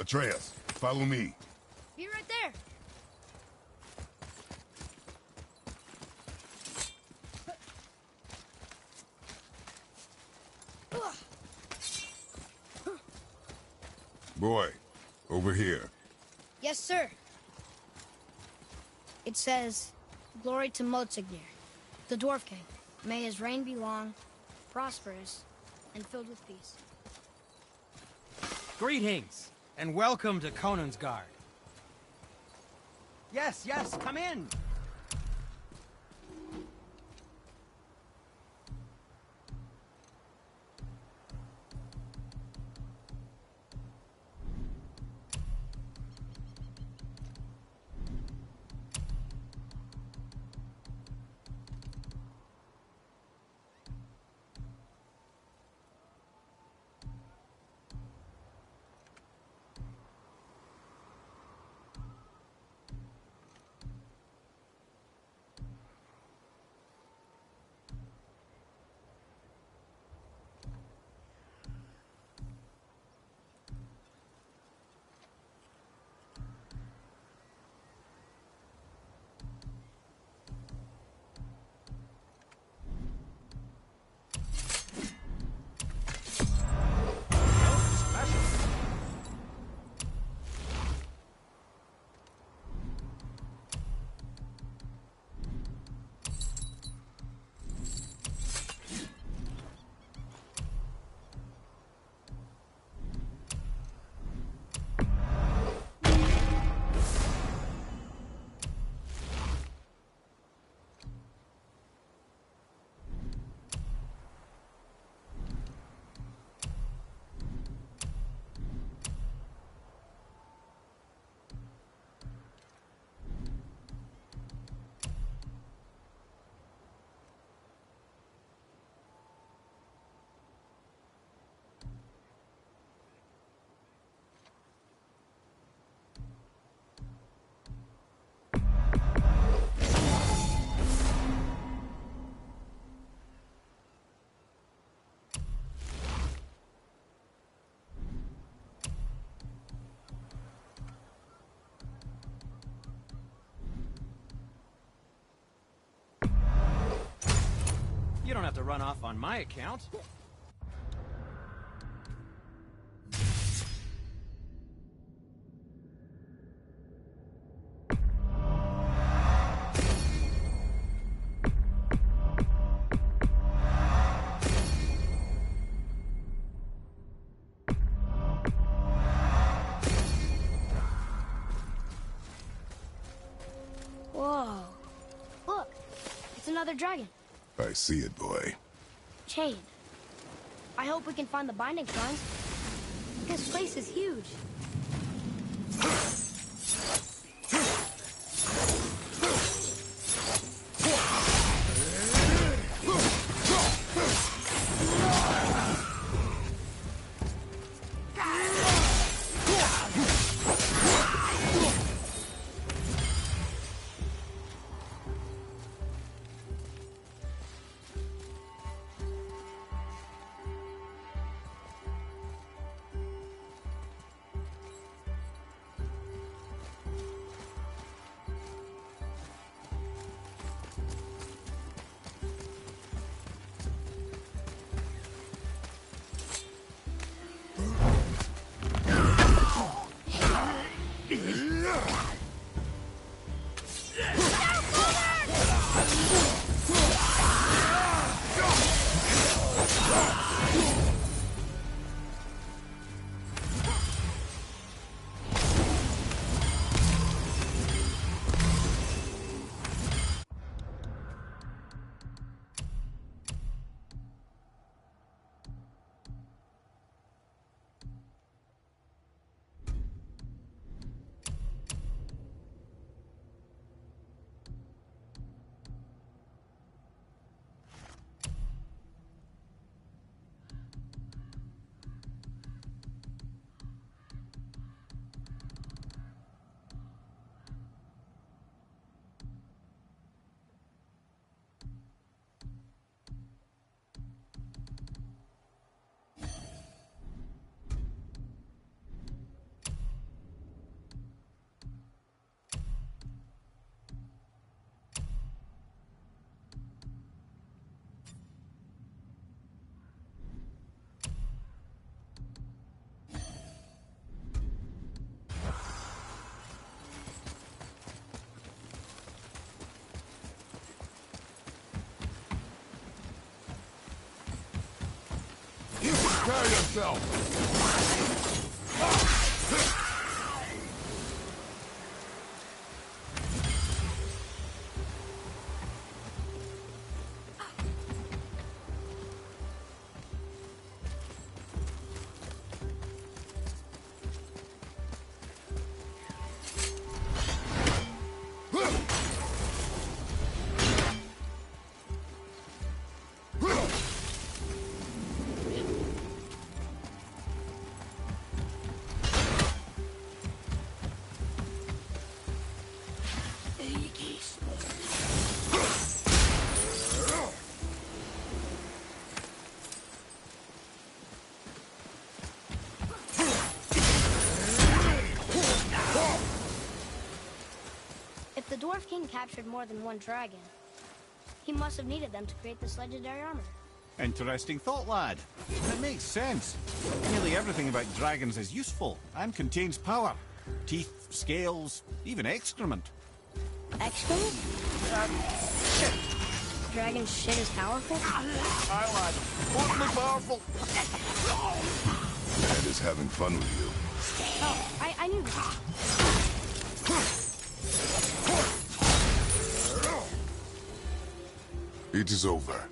Atreus, follow me. Be right there. Boy, over here. Yes, sir. It says, "Glory to Motsignir, the Dwarf King. May his reign be long, prosperous, and filled with peace." Greetings, and welcome to Conan's Guard. Yes, yes, come in! You don't have to run off on my account. Whoa. Look, it's another dragon. I see it, boy. Chained. I hope we can find the binding shrines. This place is huge. Prepare yourself! If the Dwarf King captured more than one dragon, he must have needed them to create this legendary armor. Interesting thought, lad. It makes sense. Nearly everything about dragons is useful and contains power. Teeth, scales, even excrement. Excrement? Dragon shit is powerful? Aye, lad. Totally powerful. And is having fun with you. Oh, I knew that. It is over.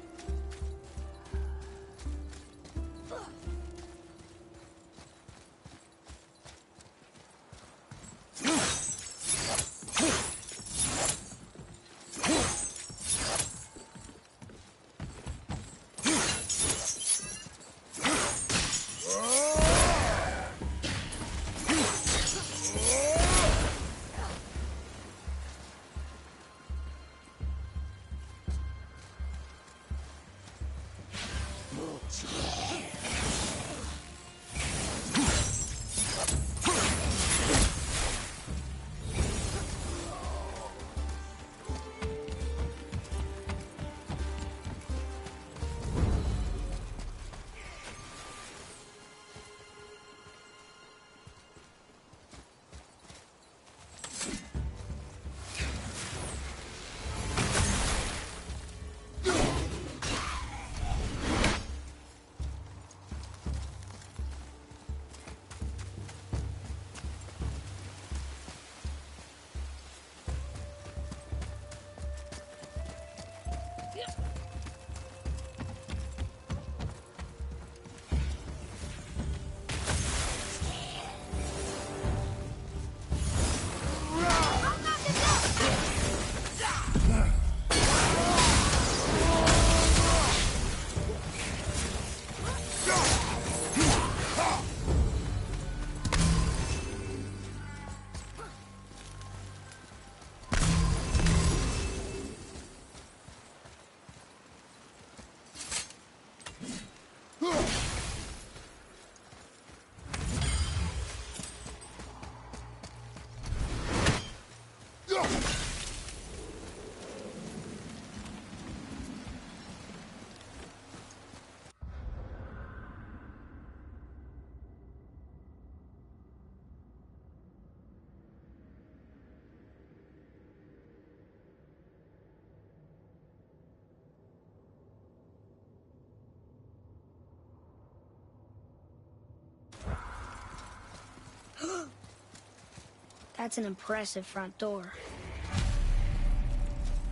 That's an impressive front door.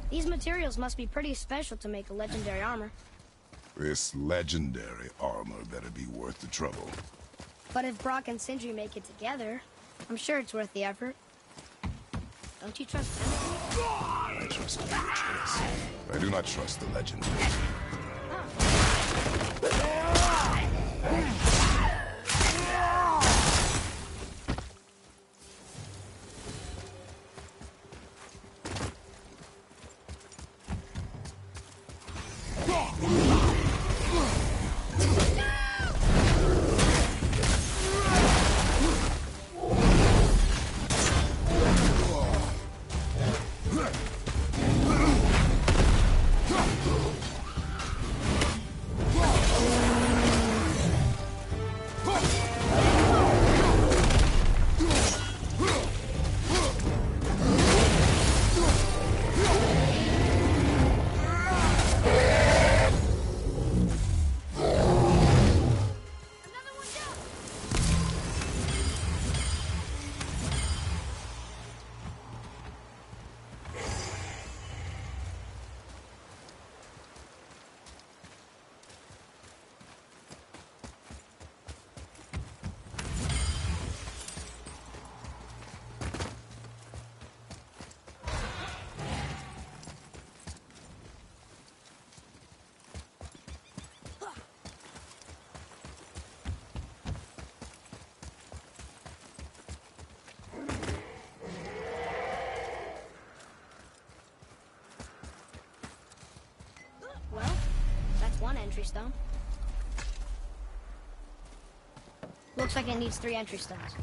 These materials must be pretty special to make a legendary armor. This legendary armor better be worth the trouble. But if Brock and Sindri make it together, I'm sure it's worth the effort. Don't you trust them? I trust your choice. I do not trust the legend. entry stone. Looks like it needs 3 entry stones.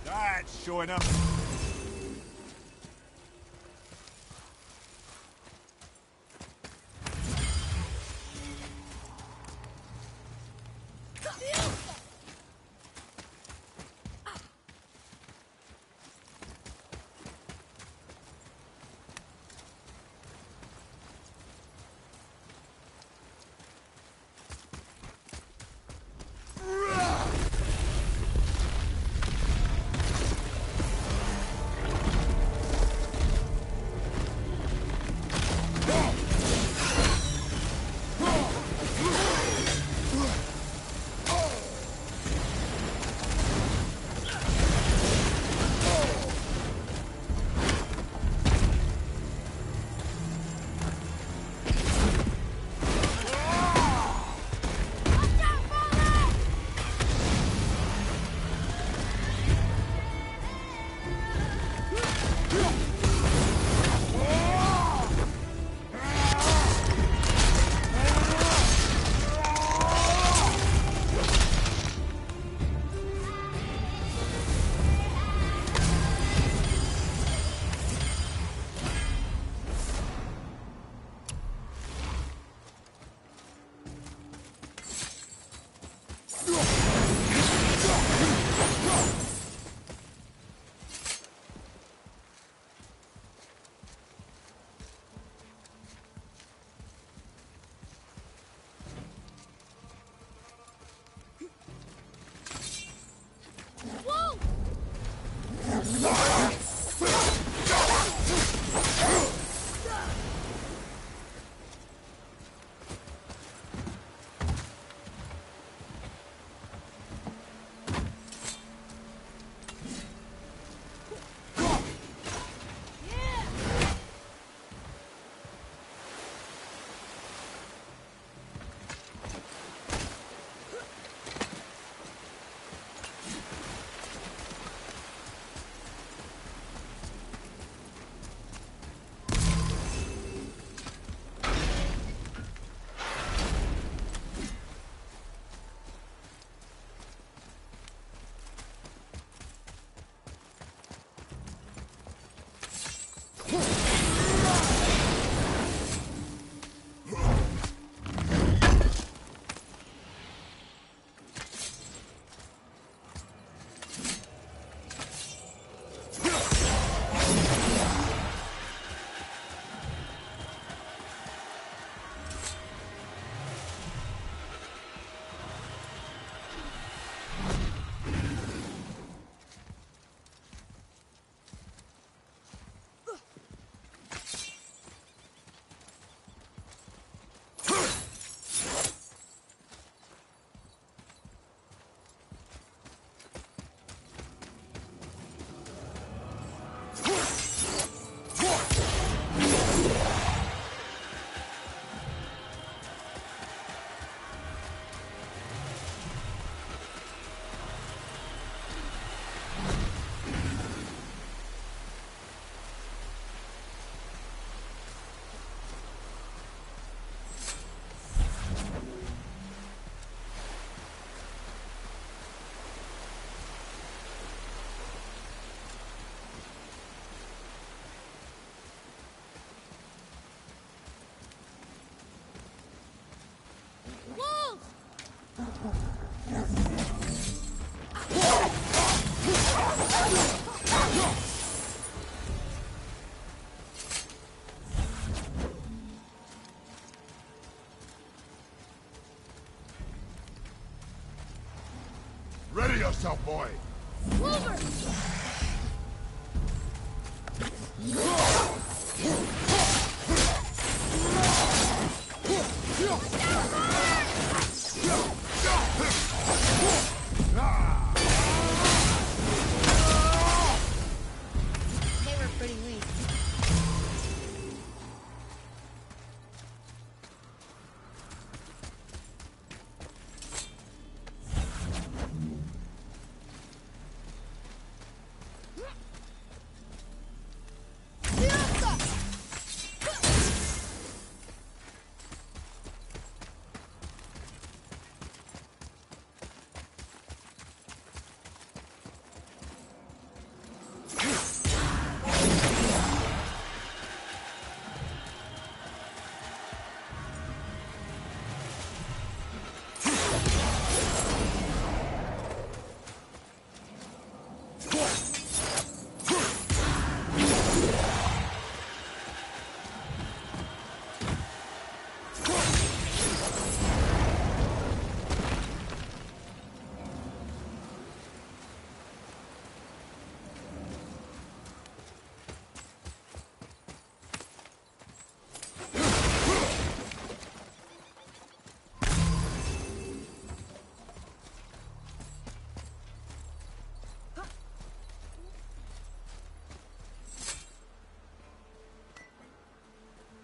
That's showing up. Ready yourself, boy. Clover! They were pretty weak.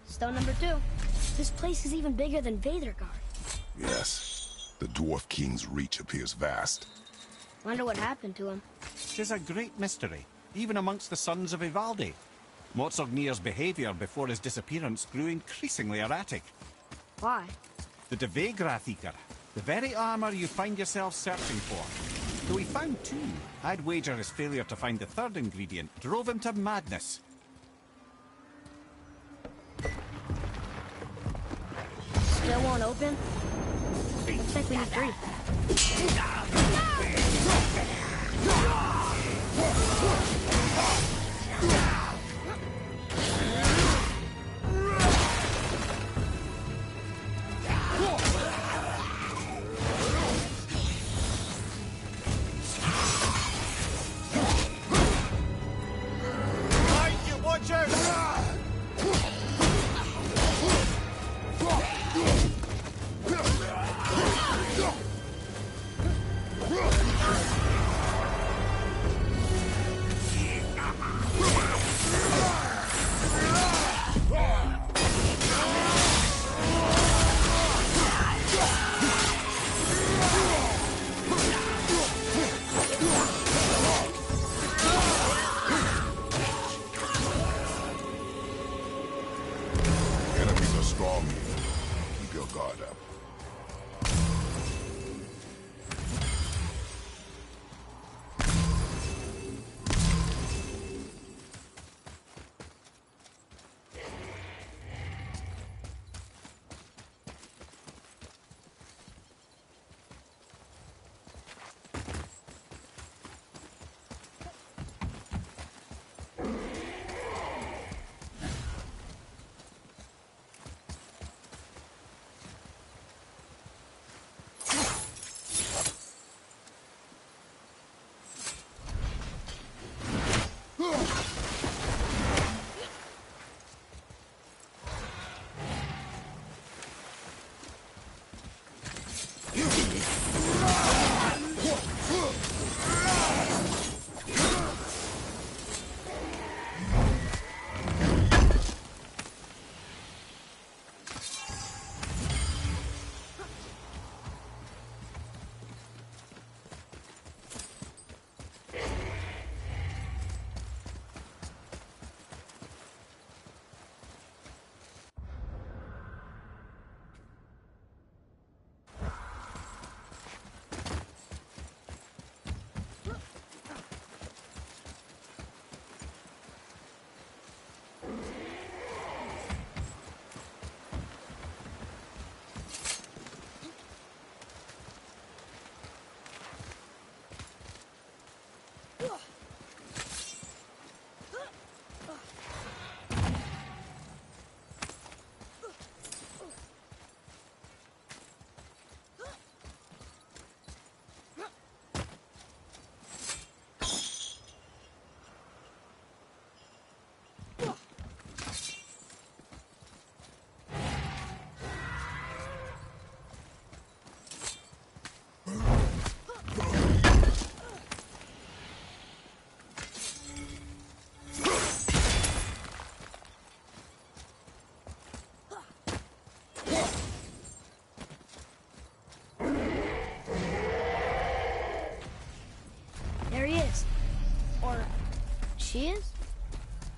Stone number 2. This place is even bigger than Vadergard. Yes. The Dwarf King's reach appears vast. Wonder what happened to him. 'Tis a great mystery, even amongst the sons of Ivaldi. Mortsognir's behaviour before his disappearance grew increasingly erratic. Why? The Devegrathikar, the very armour you find yourself searching for. Though he found 2, I'd wager his failure to find the 3rd ingredient drove him to madness. Still won't open? Looks like we need 3. She is?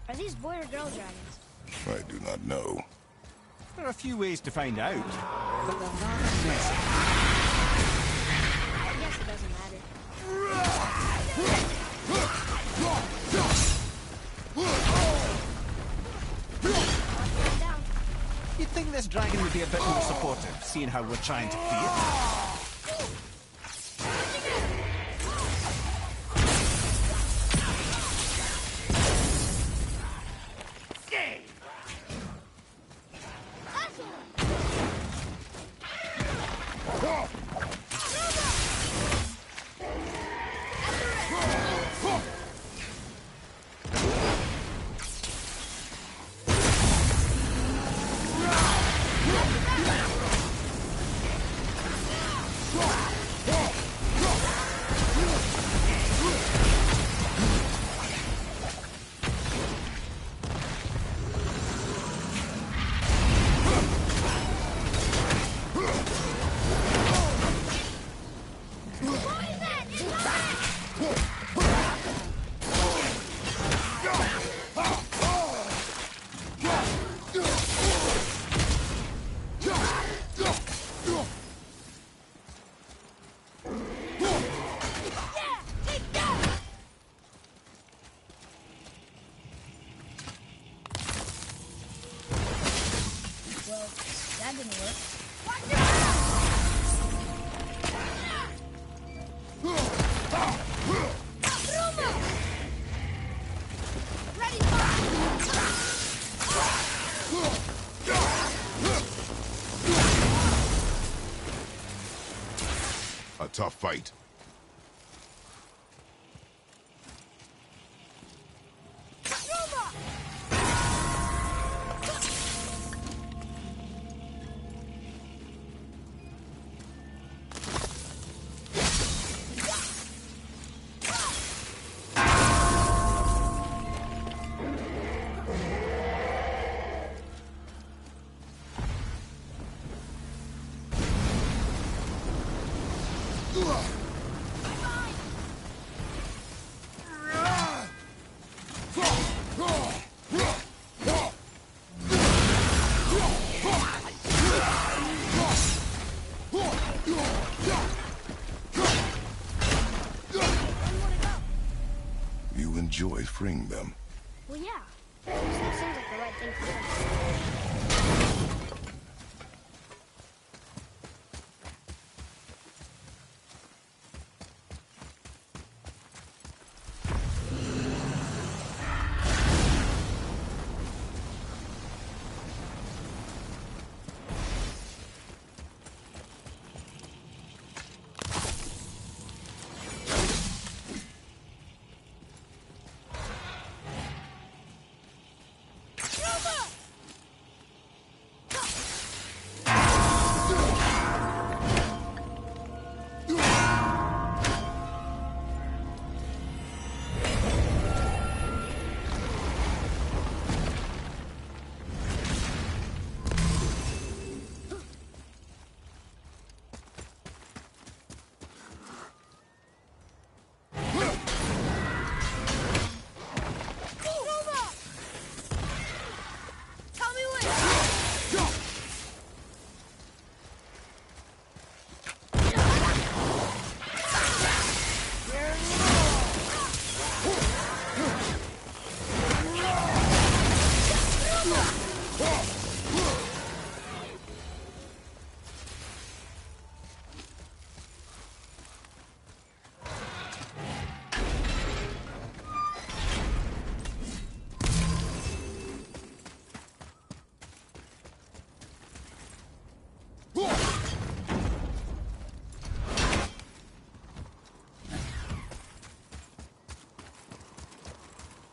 Are these boy or girl dragons? I do not know. There are a few ways to find out, but they're rather messy. I guess it doesn't matter. Down. You'd think this dragon would be a bit more supportive, seeing how we're trying to free it. Well, that didn't work. Ready, A tough fight. You enjoy freeing them. Well, yeah. That seems like the right thing to do.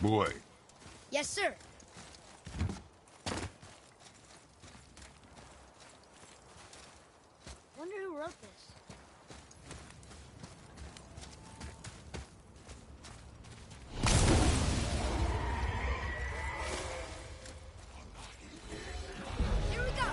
Boy, Yes, sir. Wonder who wrote this. Here we go.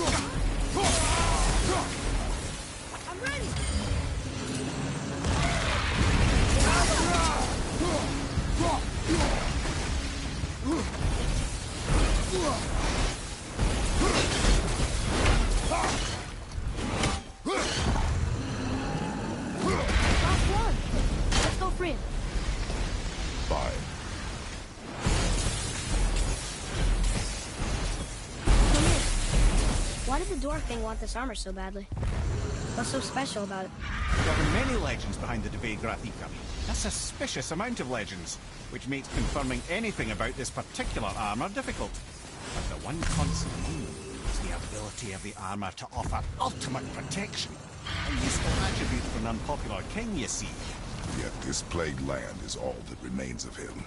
I'm ready! Last one! Let's go free him. Fine. Come here. Why did the dwarf king want this armor so badly? What's so special about it? There are many legends behind the Debate Grathika. A suspicious amount of legends, which makes confirming anything about this particular armor difficult. But the one constant among them is the ability of the armor to offer ultimate protection. A useful attribute for an unpopular king, you see. Yet this plagued land is all that remains of him.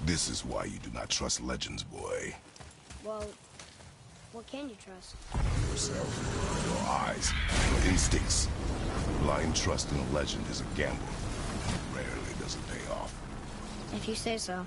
This is why you do not trust legends, boy. Well, what can you trust? Yourself, your eyes, your instincts. Blind trust in a legend is a gamble. Rarely does it pay off. If you say so.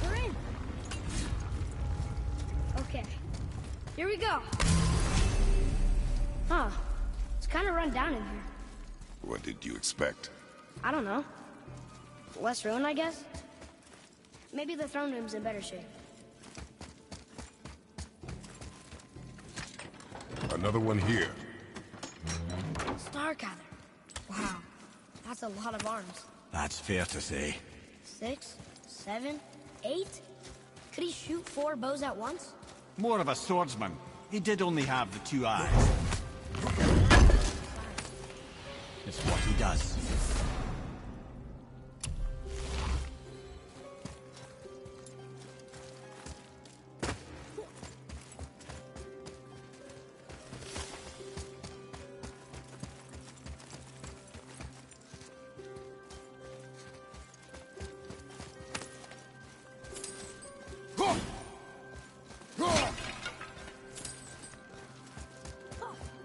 We're in. Okay, here we go. Huh, it's kind of run down in here. What did you expect? I don't know. Less ruin, I guess? Maybe the throne room's in better shape. Another one here. Stargather. Wow, that's a lot of arms. That's fair to say. 6, 7, 8? Could he shoot 4 bows at once? More of a swordsman. He did only have the 2 eyes. It's what he does.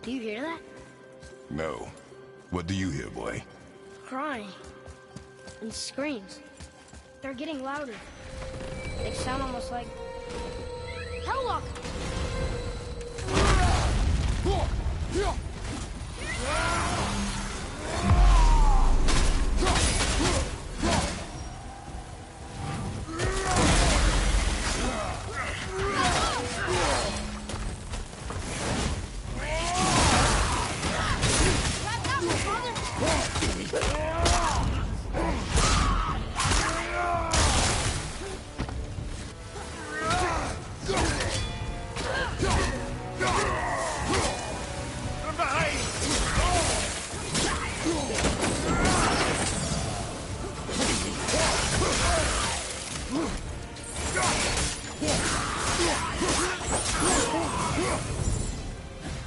Do you hear that? No. What do you hear, boy? Crying. And screams. They're getting louder. They sound almost like... Hellwalker!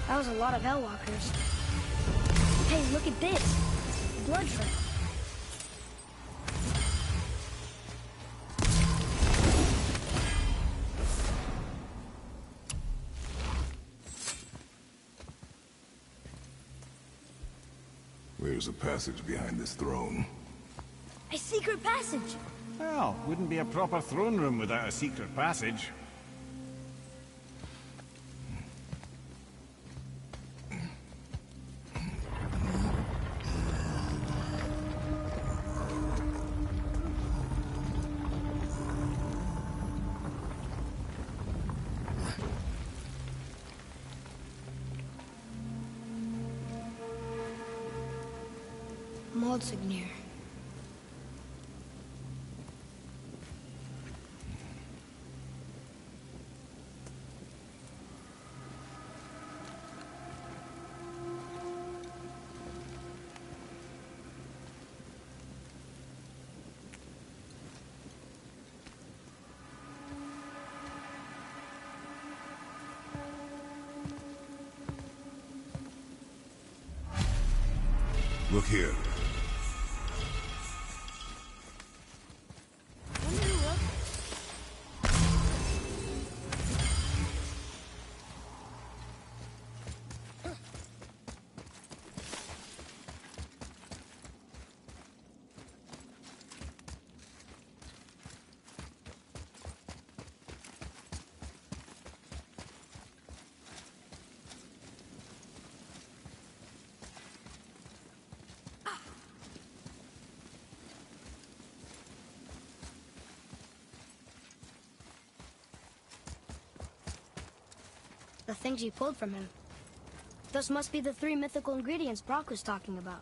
That was a lot of Hellwalkers. Hey, look at this. Blood trail. There's a passage behind this throne. A secret passage! Well, wouldn't be a proper throne room without a secret passage. Monsignor. Look here. The things you pulled from him. Those must be the 3 mythical ingredients Brock was talking about.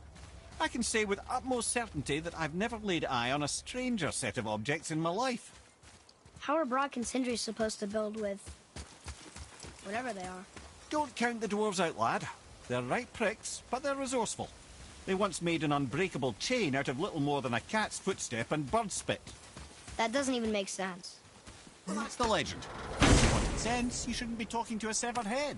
I can say with utmost certainty that I've never laid eye on a stranger set of objects in my life. How are Brock and Sindri supposed to build with... whatever they are? Don't count the dwarves out, lad. They're right pricks, but they're resourceful. They once made an unbreakable chain out of little more than a cat's footstep and bird spit. That doesn't even make sense. Well, that's the legend. If you wanted sense, you shouldn't be talking to a severed head.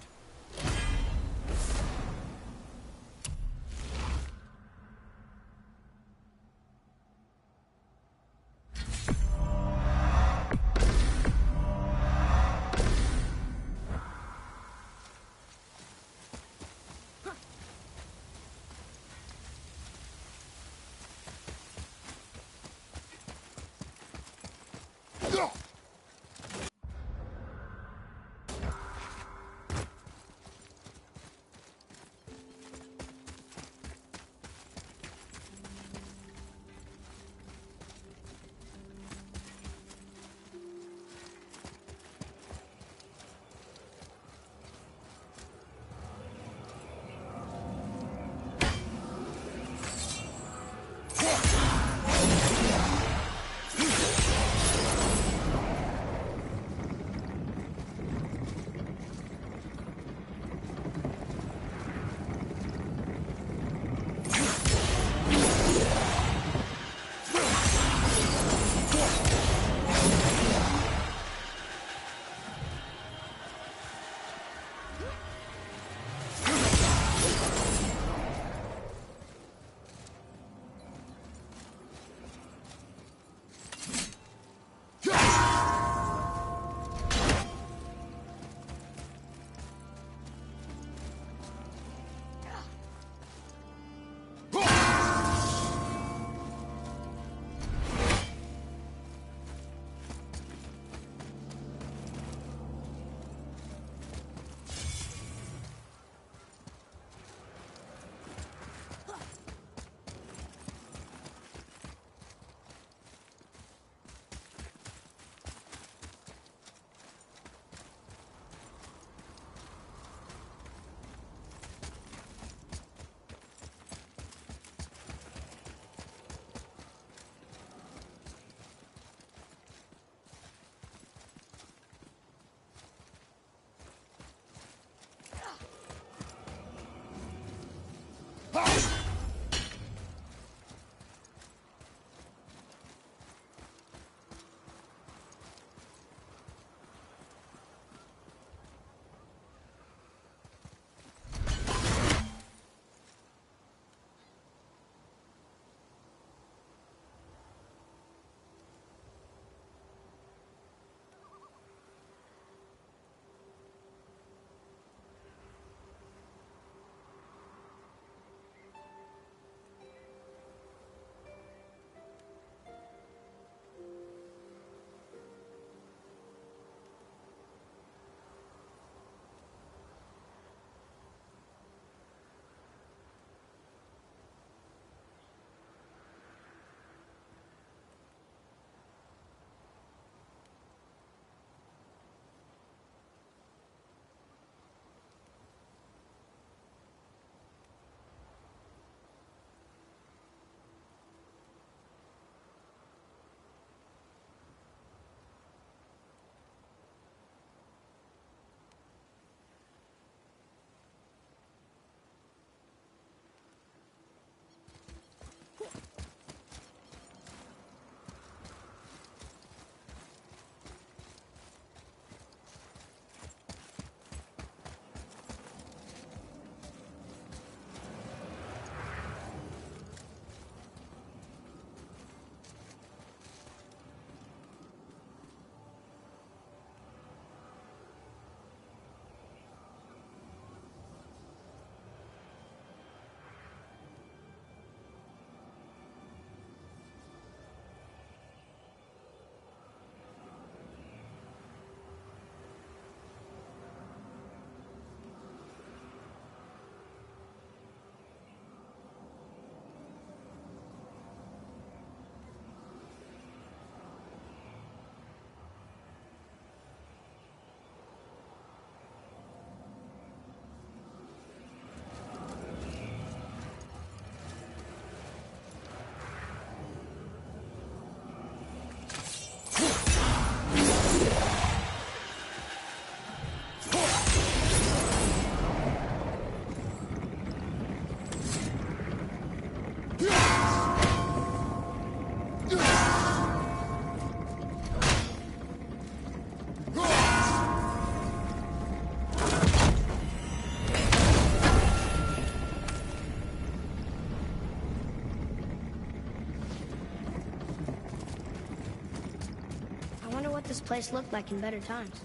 this place looked like in better times.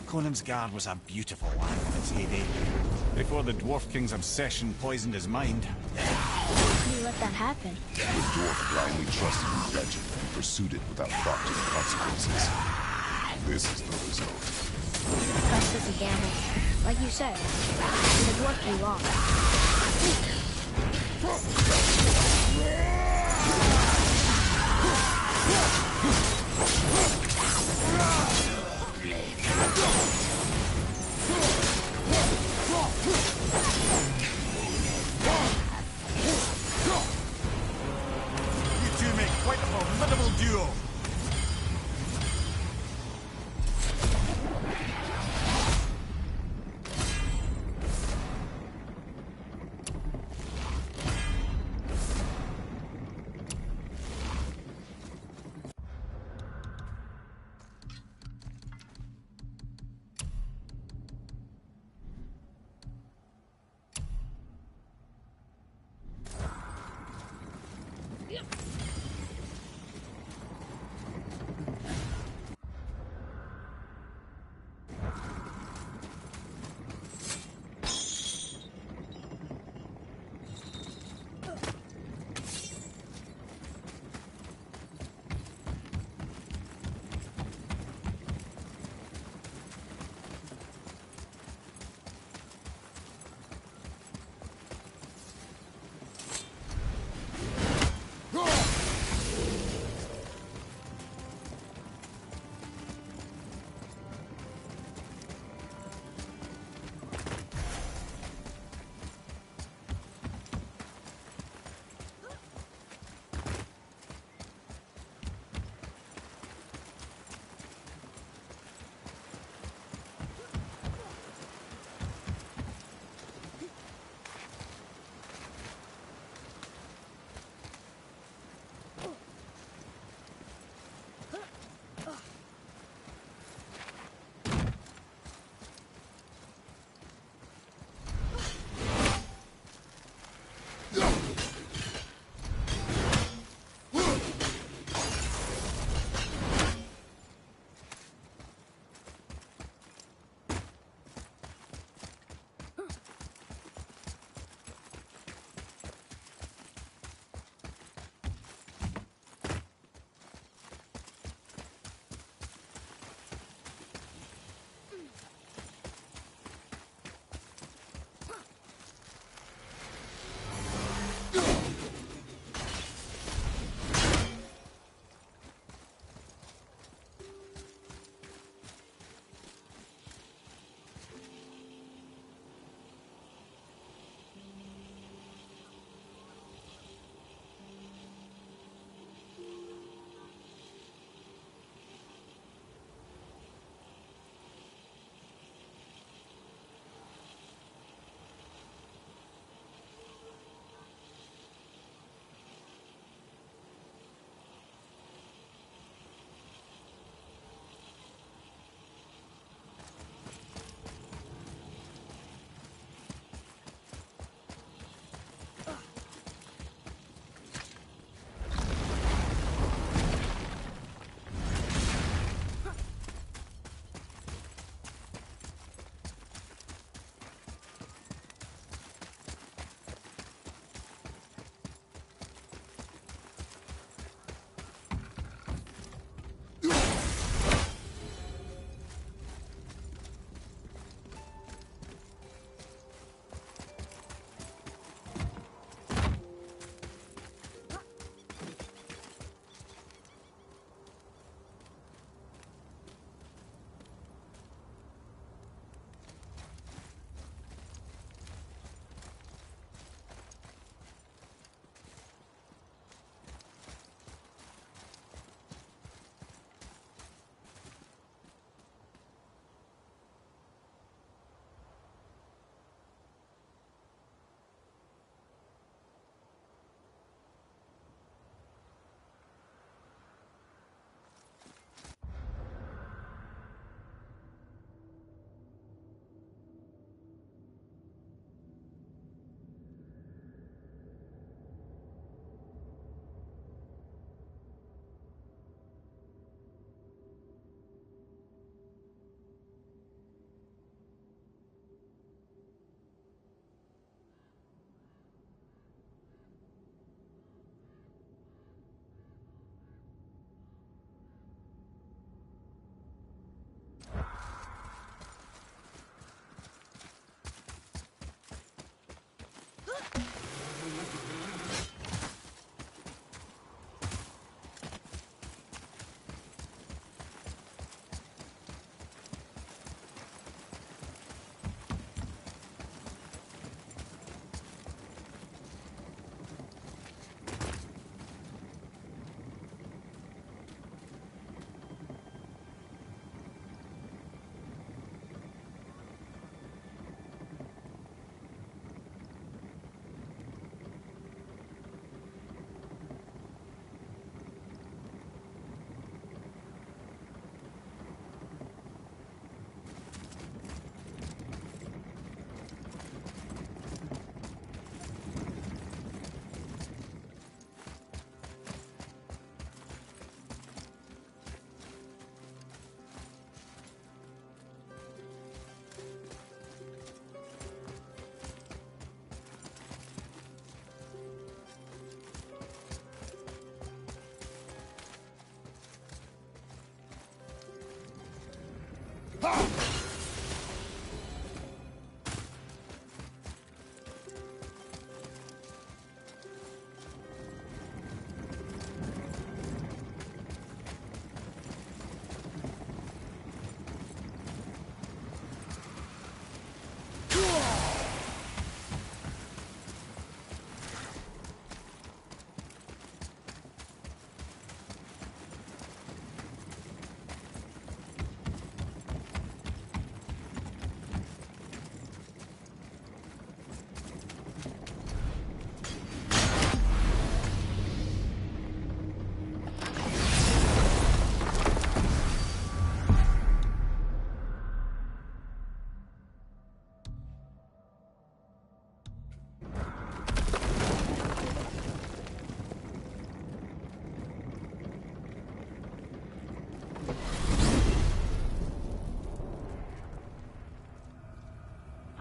Conan's Guard was a beautiful land in its heyday. Before the Dwarf King's obsession poisoned his mind. How do you let that happen? The dwarf blindly trusted his legend and pursued it without thought to the consequences. This is the result. Trust is a gamble. Like you said, and the dwarf can lost. You two make quite a formidable duo.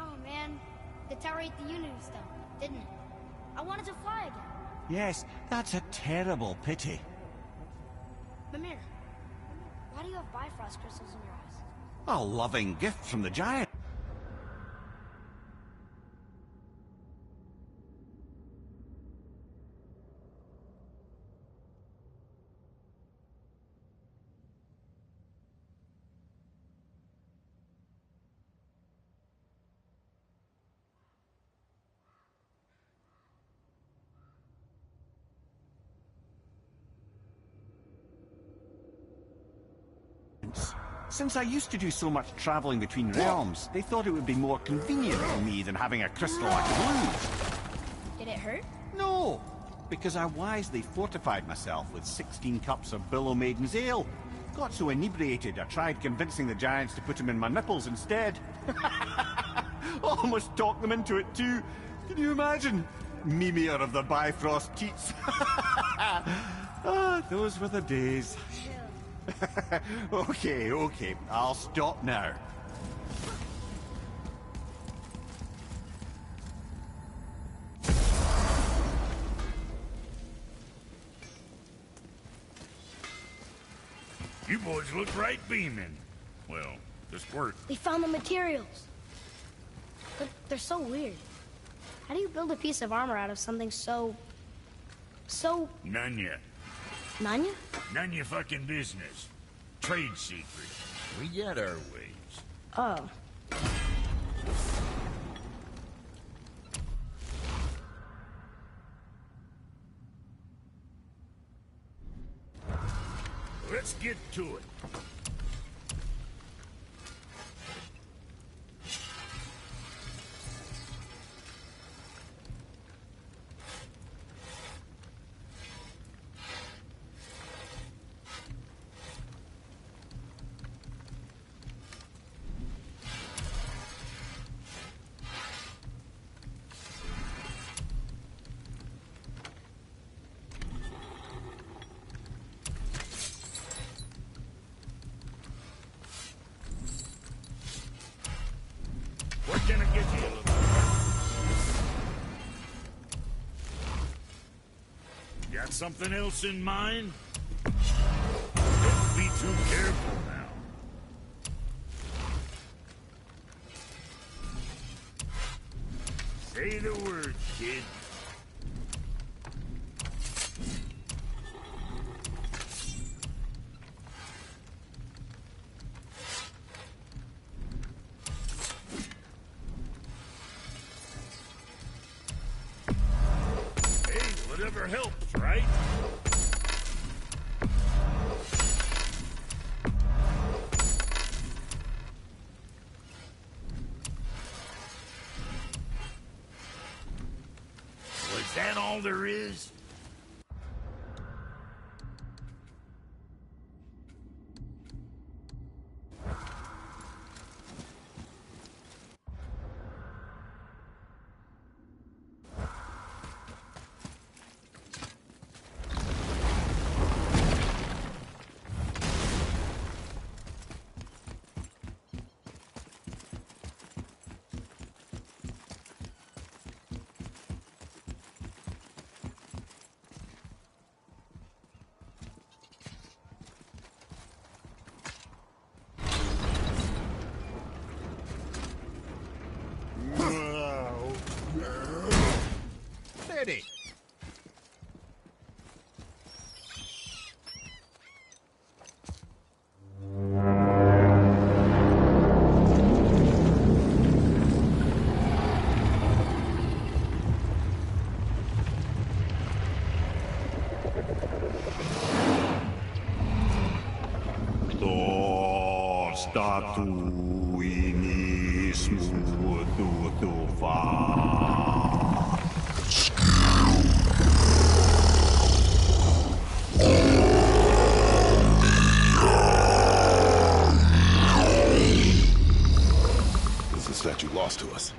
Oh man, the tower ate the Unity Stone, didn't it? I wanted to fly again. Yes, that's a terrible pity. Mimir, why do you have Bifrost crystals in your eyes? A loving gift from the giant. Since I used to do so much traveling between realms, they thought it would be more convenient for me than having a crystal I could lose. Did it hurt? No, because I wisely fortified myself with 16 cups of Billow Maiden's Ale. Got so inebriated, I tried convincing the giants to put them in my nipples instead. Almost talked them into it too. Can you imagine? Mimir of the Bifrost teats. Ah, those were the days. Okay, I'll stop now. You boys look right beaming. Well, just work. They found the materials. But they're so weird. How do you build a piece of armor out of something so... None yet. Nanya? None your fucking business. Trade secret. We got our ways. Oh. Let's get to it. What can I get you? Got something else in mind? Don't be too careful now. Say the word, kid. Whatever helps, right? Was that all there is? Is the statue lost to us?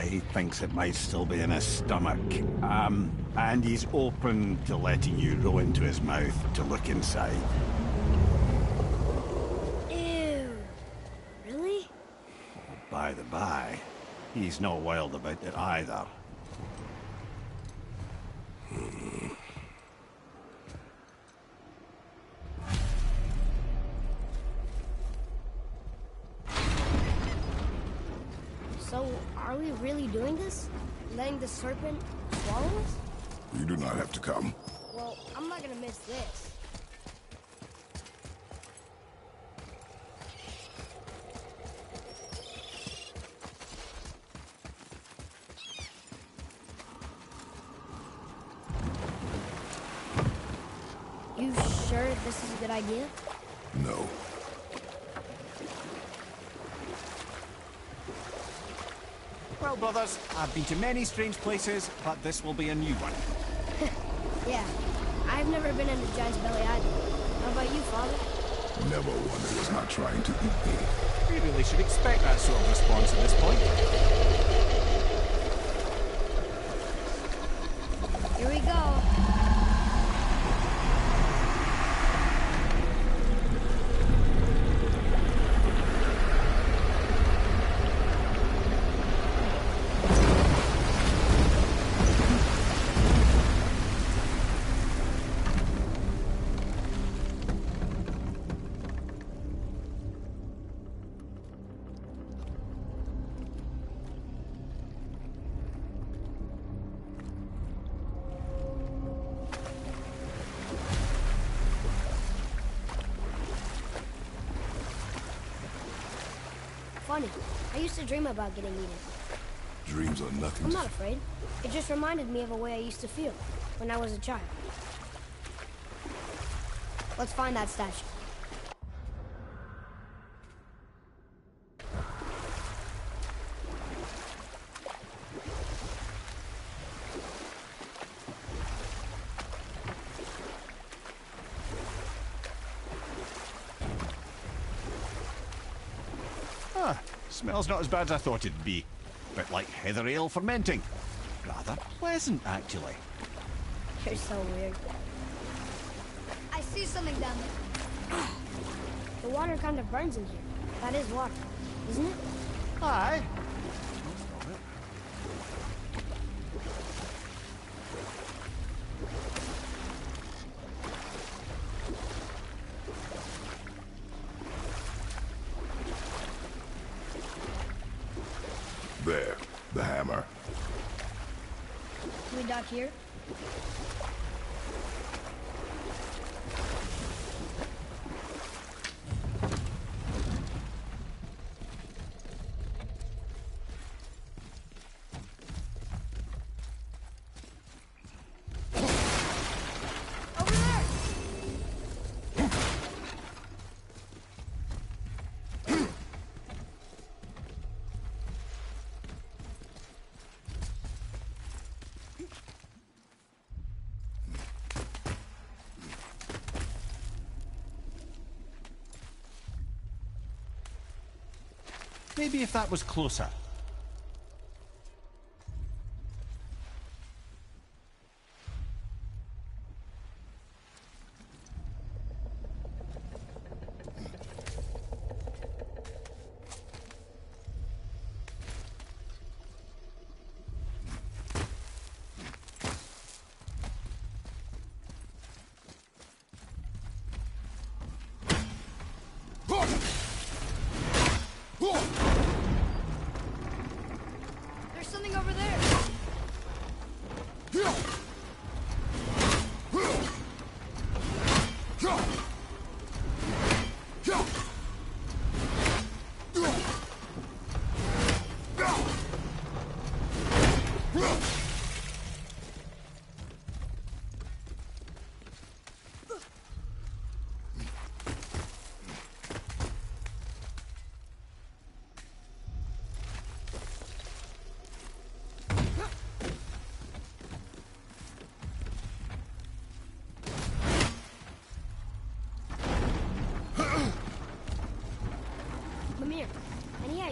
He thinks it might still be in his stomach. And he's open to letting you row into his mouth to look inside. Ew. Really? By the by, he's not wild about it either. So, are we really doing this? Letting the serpent swallow us? You do not have to come. Well, I'm not gonna miss this. You sure this is a good idea? No. Well, brothers, I've been to many strange places, but this will be a new one. Yeah. I've never been in a giant's belly either. How about you, Father? Never one that is not trying to eat me. We really should expect that sort of response at this point. Here we go. Funny. I used to dream about getting eaten. Dreams are nothing. I'm not afraid. It just reminded me of a way I used to feel when I was a child. Let's find that statue. Smells not as bad as I thought it'd be. Bit like heather ale fermenting. Rather pleasant, actually. You're so weird. I see something down there. The water kind of burns in here. That is water, isn't it? Aye. There, the hammer. Can we dock here? Over there! Maybe if that was closer.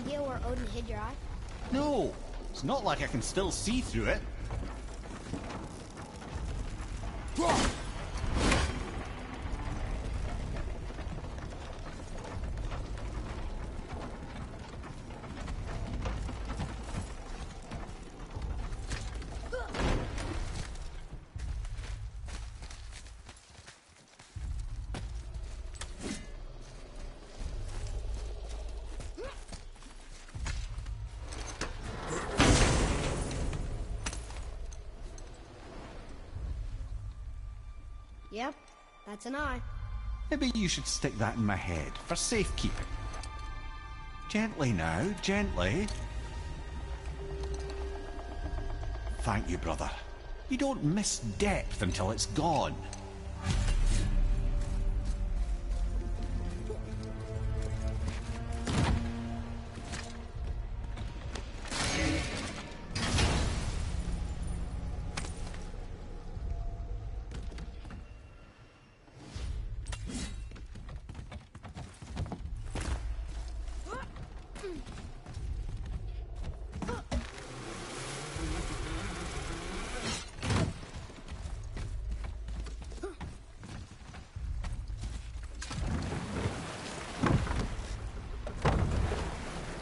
idea where Odin hid your eye? No, it's not like I can still see through it. Yep, that's an eye. Maybe you should stick that in my head for safekeeping. Gently now, gently. Thank you, brother. You don't miss depth until it's gone.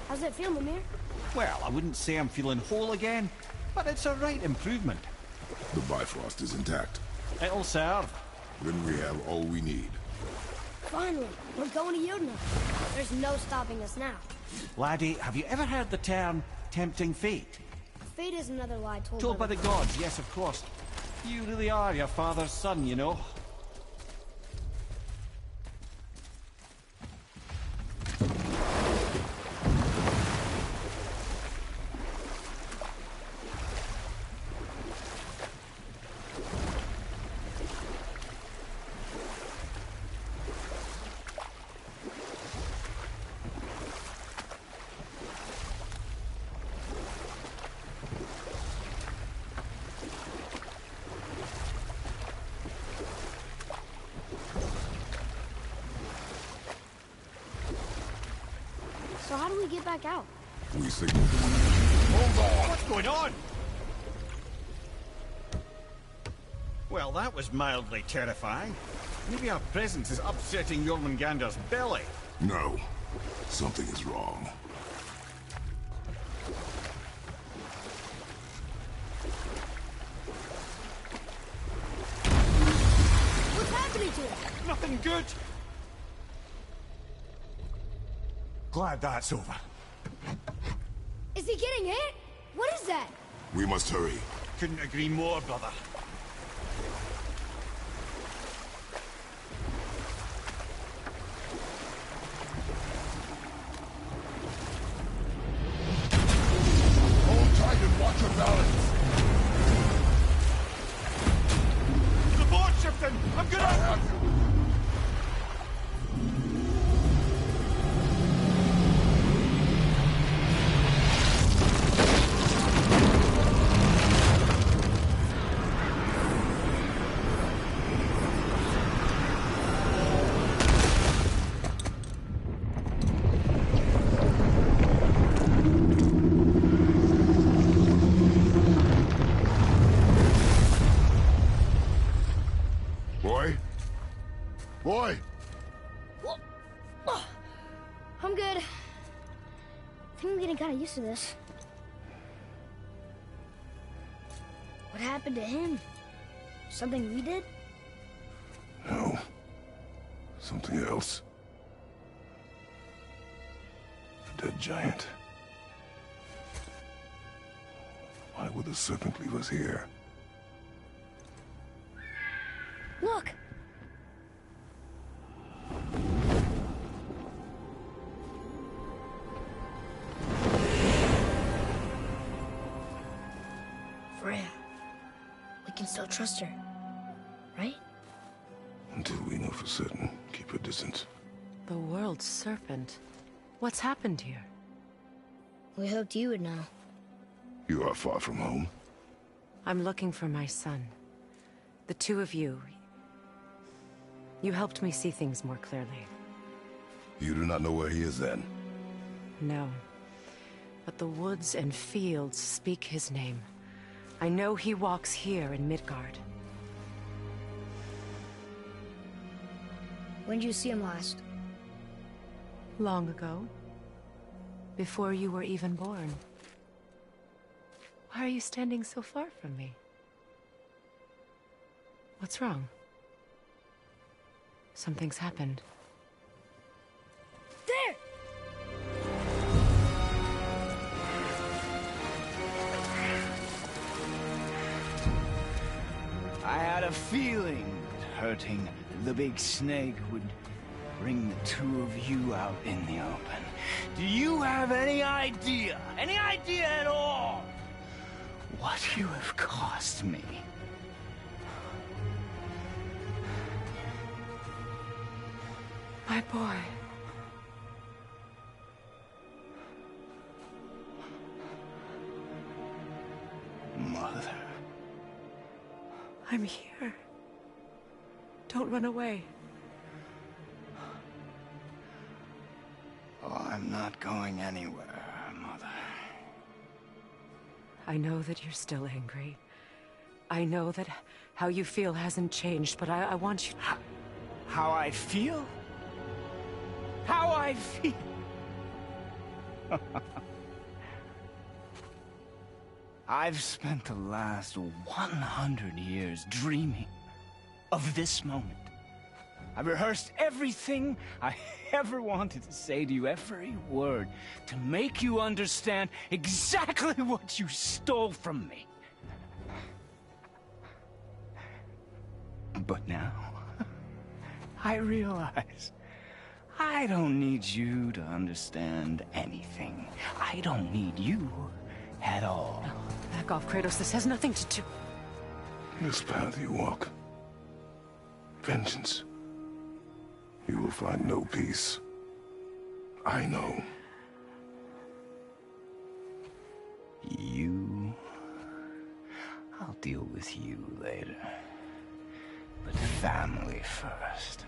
How's it feel, Mimir? Well, I wouldn't say I'm feeling whole again, but it's a right improvement. The Bifrost is intact. It'll serve. Then we have all we need. Finally, we're going to Yudna. There's no stopping us now. Laddie, have you ever heard the term tempting fate? Fate is another lie Told by the gods, yes, of course. You really are your father's son, you know. So how do we get back out? We signal. Hold on! What's going on? Well, that was mildly terrifying. Maybe our presence is upsetting Jormungandr's belly. No. Something is wrong. What's happening to it? Nothing good. Glad that's over. Is he getting hit? What is that? We must hurry. Couldn't agree more, brother. Hold tight and watch your balance. The board shifting! I'm gonna... I have you. Boy! I'm good. I think I'm getting kind of used to this. What happened to him? Something we did? No. Something else. A dead giant. Why would the serpent leave us here? Look! Freya. We can still trust her. Right? Until we know for certain, keep a distance. The world's serpent. What's happened here? We hoped you would know. You are far from home. I'm looking for my son. The two of you. You helped me see things more clearly. You do not know where he is then? No. but the woods and fields speak his name. I know he walks here in Midgard. When did you see him last? Long ago. Before you were even born. Why are you standing so far from me? What's wrong? Something's happened. There! I had a feeling that hurting the big snake would bring the two of you out in the open. Do you have any idea at all, what you have cost me? My boy. Mother. I'm here. Don't run away. Oh, I'm not going anywhere, Mother. I know that you're still angry. I know that how you feel hasn't changed, but I want you to... How I feel? How I feel? I've spent the last 100 years dreaming of this moment. I've rehearsed everything I ever wanted to say to you, every word, to make you understand exactly what you stole from me. But now, I realize I don't need you to understand anything. I don't need you at all. No, back off, Kratos. This has nothing to do... This path you walk, vengeance, you will find no peace. I know. You... I'll deal with you later. But family first.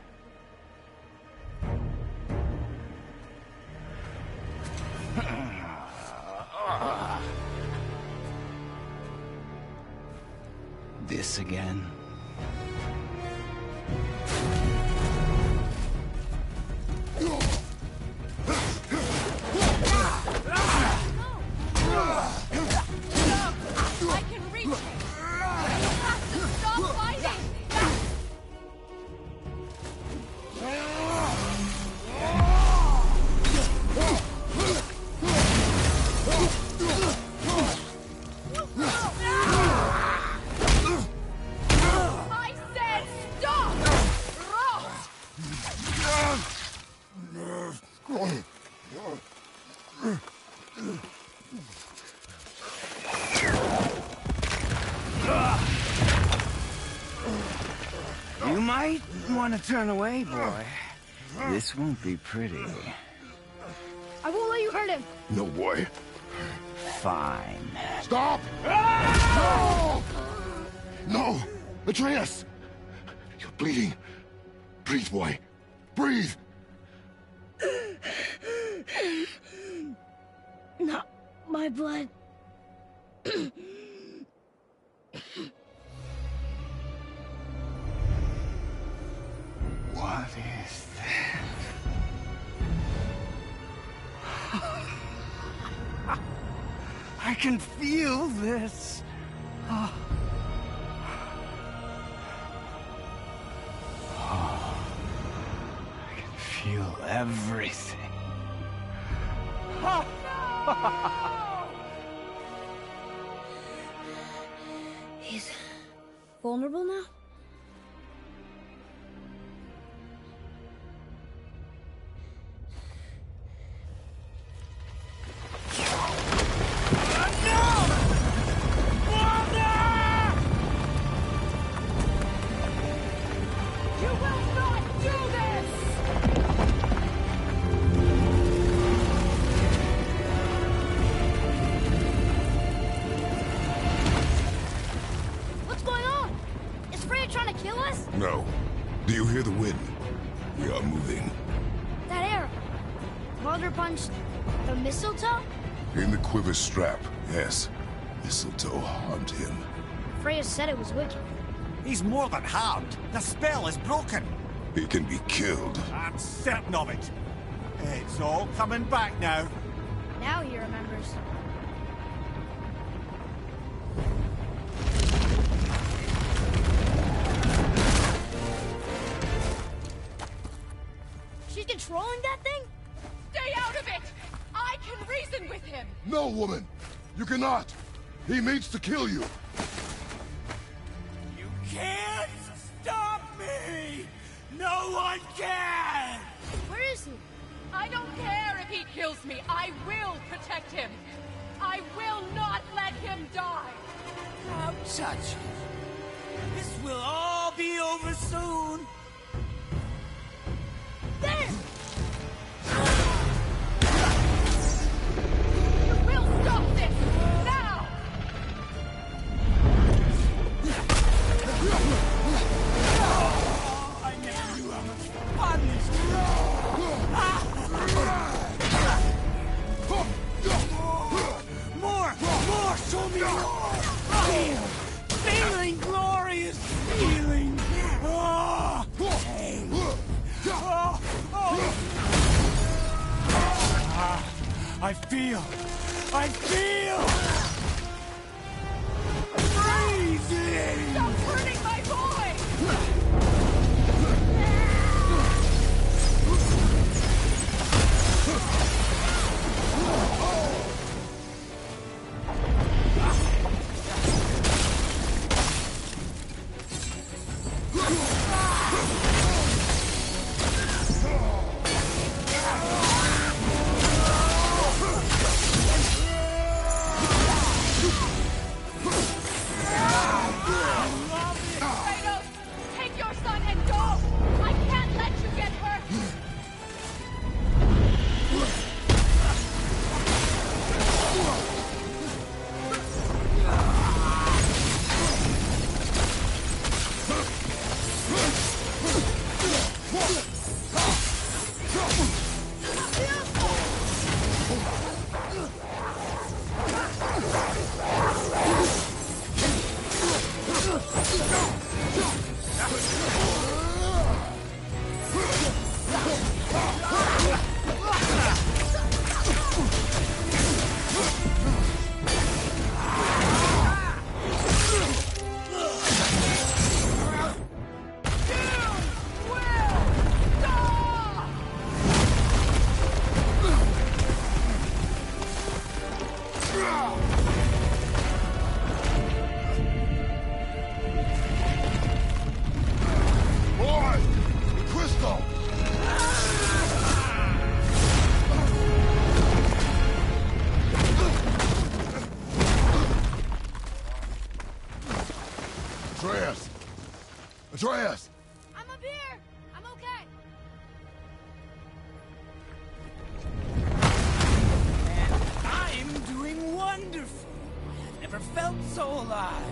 This again? I can reach it! You have to stop fighting! I said stop! You might want to turn away, boy. This won't be pretty. I won't let you hurt him. No, boy. Fine. Stop! No! No! Atreus! You're bleeding. Breathe, boy. Breathe! Not my blood. What is that? I can feel this. Oh. I can feel everything. He's vulnerable now? You will not do this! What's going on? Is Freya trying to kill us? No. Do you hear the wind? We are moving. That arrow. Baldur punched the mistletoe? In the quiver strap, yes. Mistletoe harmed him. Freya said it was wicked. He's more than harmed. The spell is broken. He can be killed. I'm certain of it. It's all coming back now. Now he remembers. She's controlling that thing? Stay out of it! I can reason with him! No, woman! You cannot! He means to kill you! You can't stop me! No one can! Where is he? I don't care if he kills me. I will protect him. I will not let him die. Now touch him. This will all be over soon. There! You will stop this! Now! I never knew how much fun this More! Show me more! Feeling glorious feeling! Oh, hey. I feel freezing! Stop hurting my boy! Kratos, take your son and go! I can't let you get hurt! Boy! The crystal! Atreus! Atreus! I'm up here! I'm okay! I'm doing wonderful. I've never felt so alive.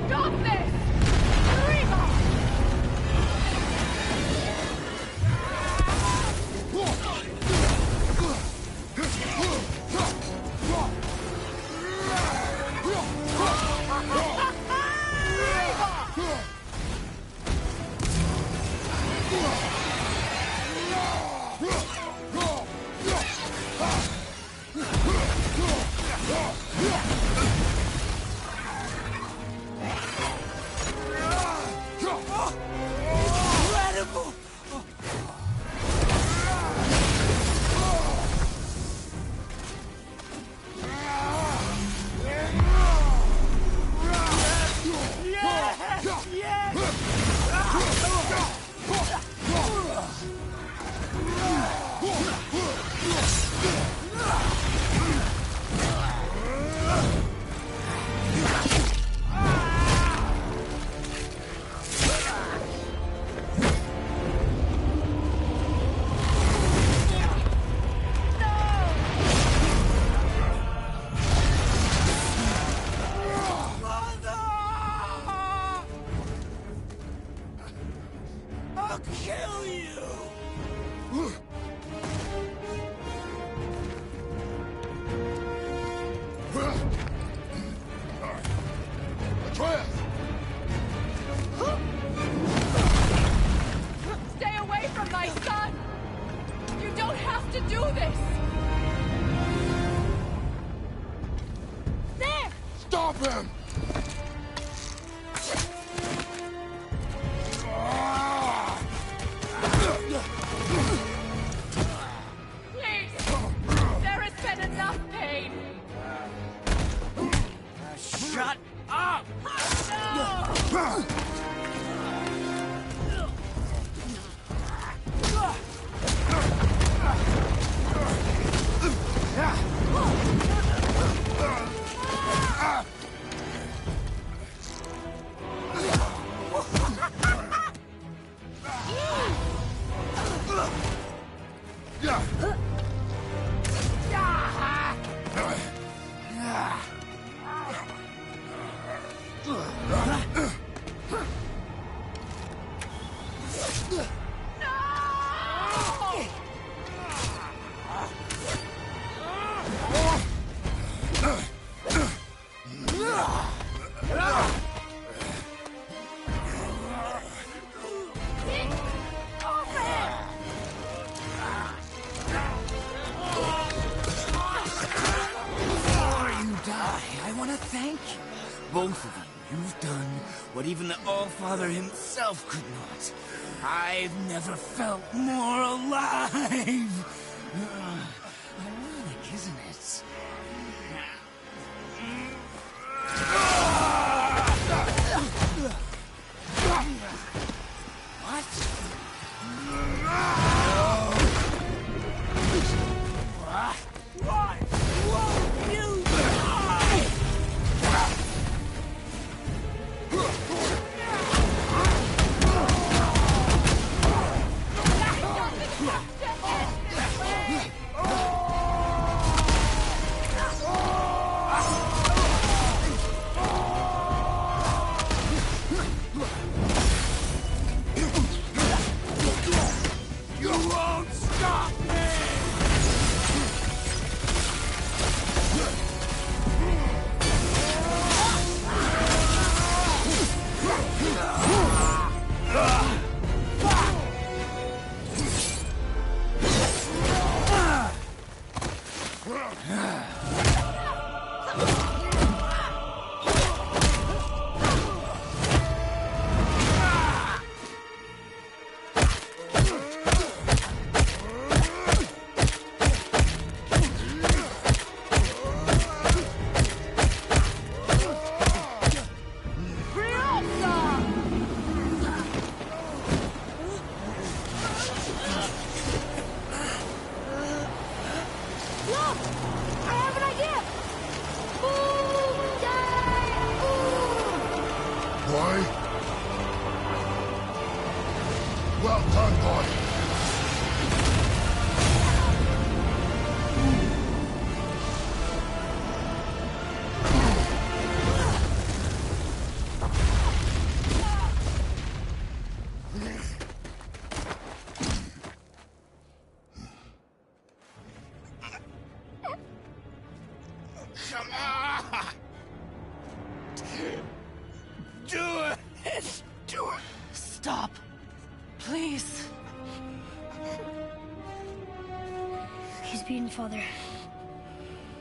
Stop this! Reba! Incredible! I'll kill you! I want to thank you. Both of you. You've done what even the Allfather himself could not. I've never felt more alive. Ironic, isn't it? What? Why won't you die? You won't stop me! Well done, boy. Come on! Do it! Do it! Stop. Please. He's beaten, Father.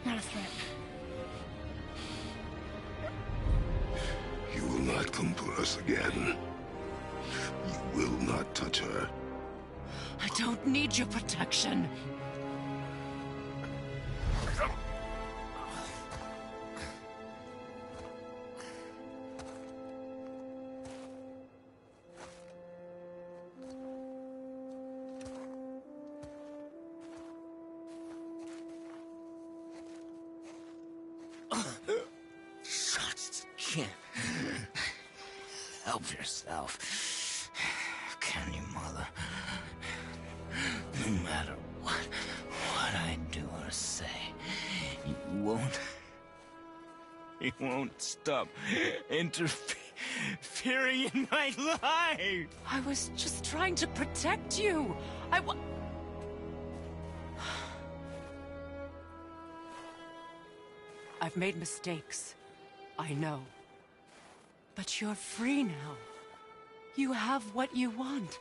Not a threat. You will not come for us again. You will not touch her. I don't need your protection. Shots again. Help yourself. Can you, Mother? No matter what I do or say, you won't stop interfering in my life. I was just trying to protect you. I've made mistakes. I know. But you're free now. You have what you want.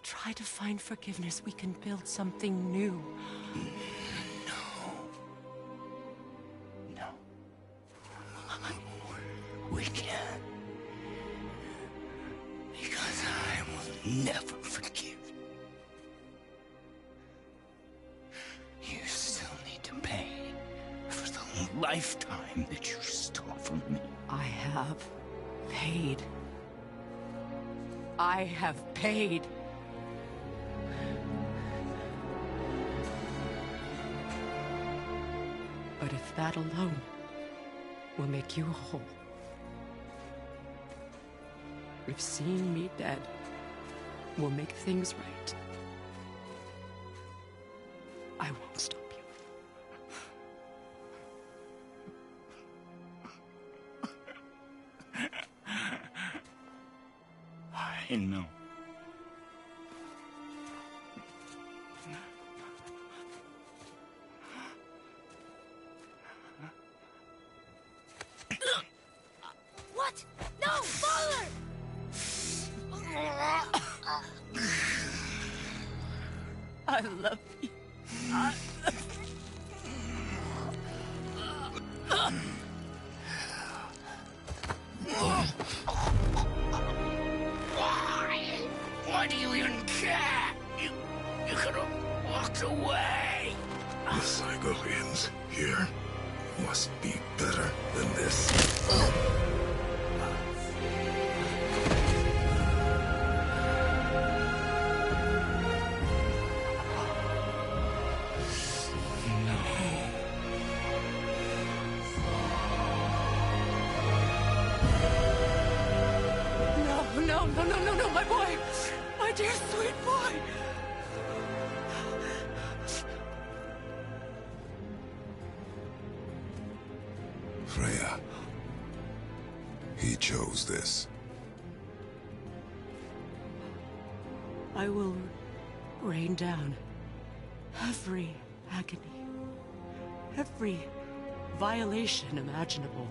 Try to find forgiveness. We can build something new. No. We can't. Because I will never forgive. You still need to pay for the lifetime that you stole from me. I have paid. I have paid. But if that alone will make you whole, if seeing me dead will make things right, I won't stop you. I know. I love you. Why do you even care? You could have walked away. The Sigolians here must be better than this. No, my boy! My dear sweet boy! Freya. He chose this. I will rain down every agony, every violation imaginable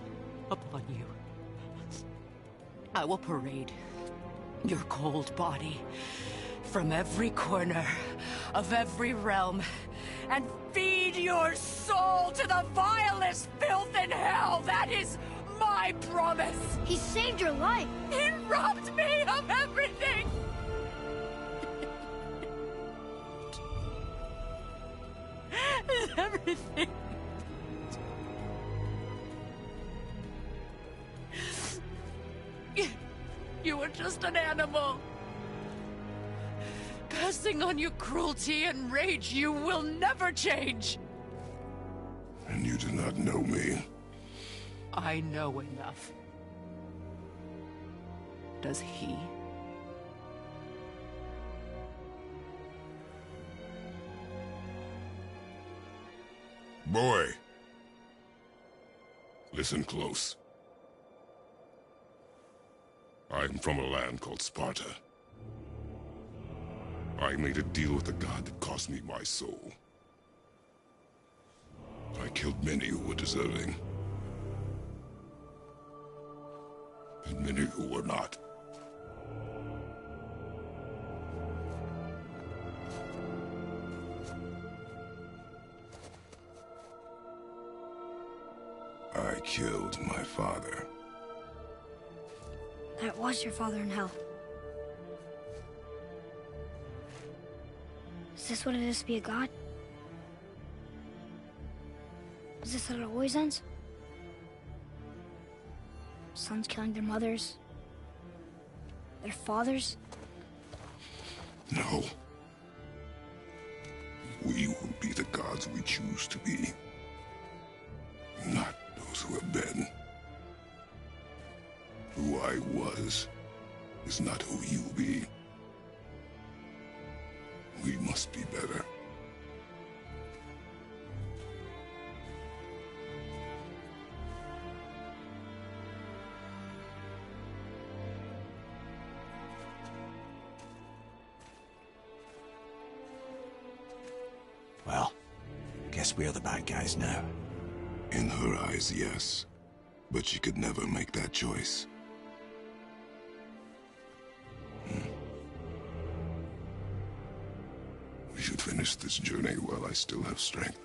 upon you. I will parade your cold body from every corner of every realm and feed your soul to the vilest filth in hell. That is my promise. He saved your life. He robbed me of everything. Everything. You were just an animal. Passing on your cruelty and rage, you will never change. And you do not know me. I know enough. Does he? Boy. Listen close. I am from a land called Sparta. I made a deal with the god that cost me my soul. I killed many who were deserving. And many who were not. I killed my father. That was your father in hell. Is this what it is to be a god? Is this how it always ends? Sons killing their mothers? Their fathers? No. We will be the gods we choose to be. Not those who have been. Who I was is not who you'll be. We must be better. Well, guess we're the bad guys now. In her eyes, yes. But she could never make that choice. We should finish this journey while I still have strength.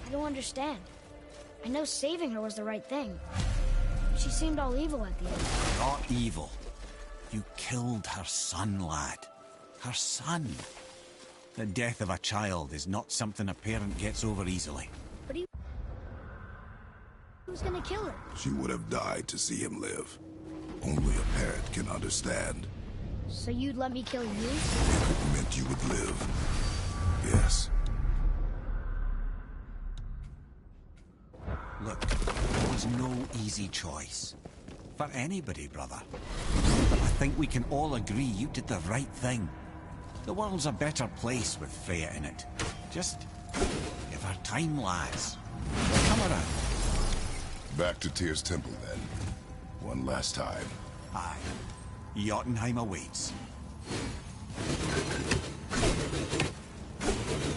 I don't understand. I know saving her was the right thing. She seemed all evil at the end. Not evil. You killed her son, lad. Her son. The death of a child is not something a parent gets over easily. But he was gonna kill her. She would have died to see him live. Only a parent can understand. So you'd let me kill you? If it meant you would live. Yes. Look, there was no easy choice. For anybody, brother. I think we can all agree you did the right thing. The world's a better place with Freya in it. Just give her time, lads. Come around. Back to Tyr's temple, then. One last time. Aye. Jotunheim awaits.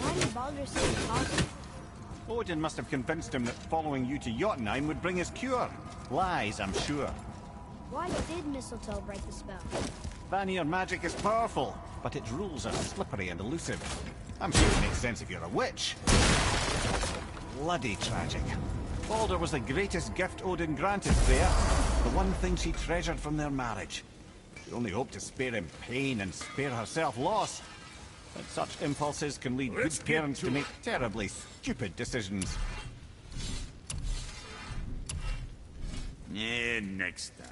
Why did Baldur say impossible? Odin must have convinced him that following you to Jotunheim would bring his cure. Lies, I'm sure. Why did mistletoe break the spell? Vanir magic is powerful, but its rules are slippery and elusive. I'm sure it makes sense if you're a witch. Bloody tragic. Baldur was the greatest gift Odin granted Freya. The one thing she treasured from their marriage. She only hoped to spare him pain and spare herself loss. But such impulses can lead good parents to make terribly stupid decisions. Yeah, next time.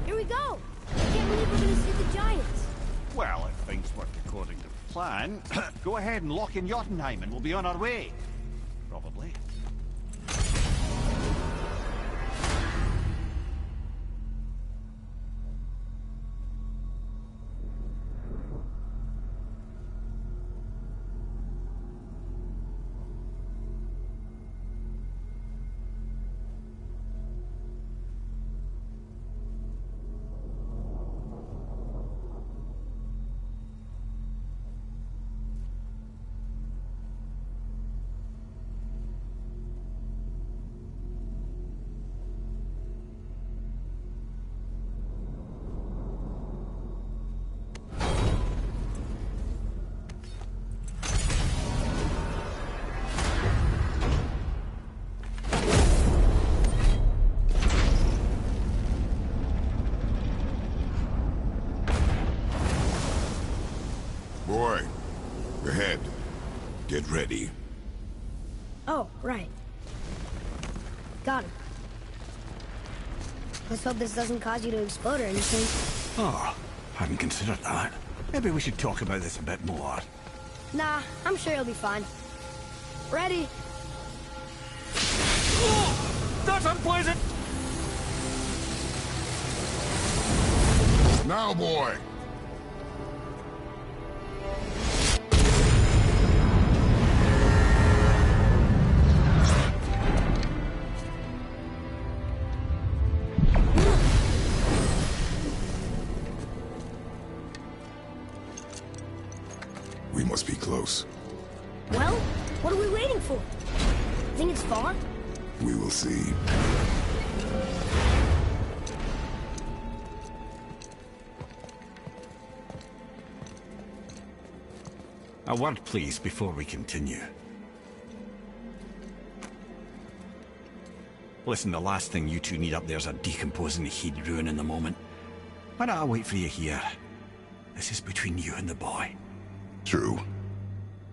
Here we go! I can't believe we're gonna see the giants. Well, if things work according to plan, go ahead and lock in Jotunheim and we'll be on our way. Probably. Boy, ahead. Get ready. Oh, right. Got him. Let's hope this doesn't cause you to explode or anything. Oh, hadn't considered that. Maybe we should talk about this a bit more. Nah, I'm sure you'll be fine. Ready? Oh, that's unpleasant! Now, boy! We must be close. Well, what are we waiting for? Think it's far? We will see. A word, please, before we continue. Listen, the last thing you two need up there's a decomposing heat ruin in the moment. Why not I wait for you here? This is between you and the boy. True.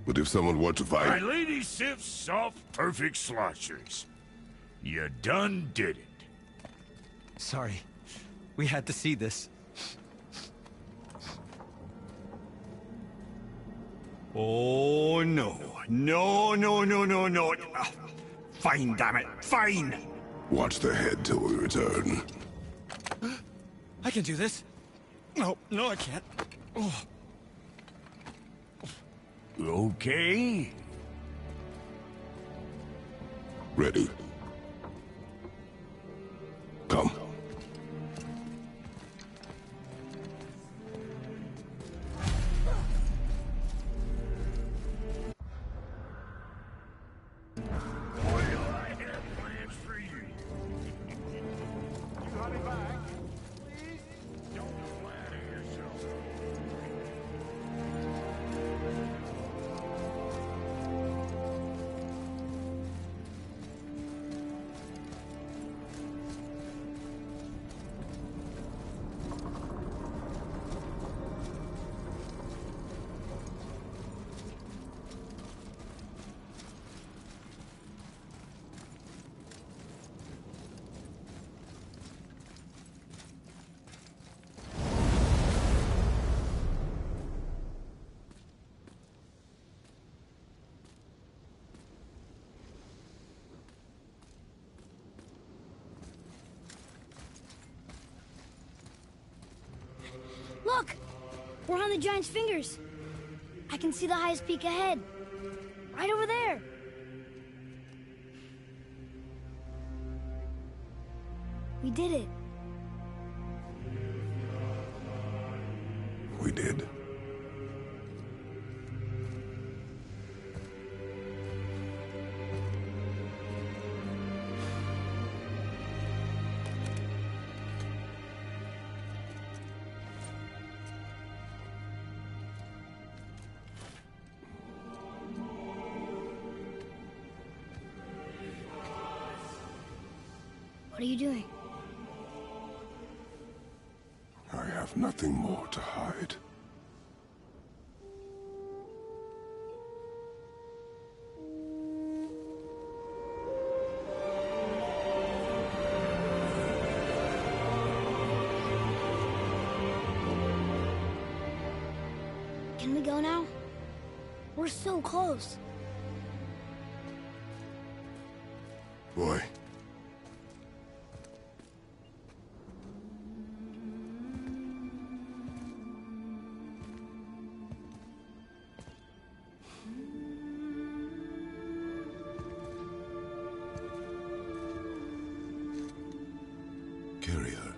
But if someone were to My fight... lady Sif's soft, perfect sloshers. You done did it. Sorry. We had to see this. Oh, no. No, no, no, no, no. Fine, damn it. Fine! Watch the head till we return. I can do this. No, no, I can't. Oh. Okay. Ready. Come. Look! We're on the giant's fingers. I can see the highest peak ahead. Right over there. We did it. We did. What are you doing? I have nothing more to hide. Can we go now? We're so close. Boy. Carry her.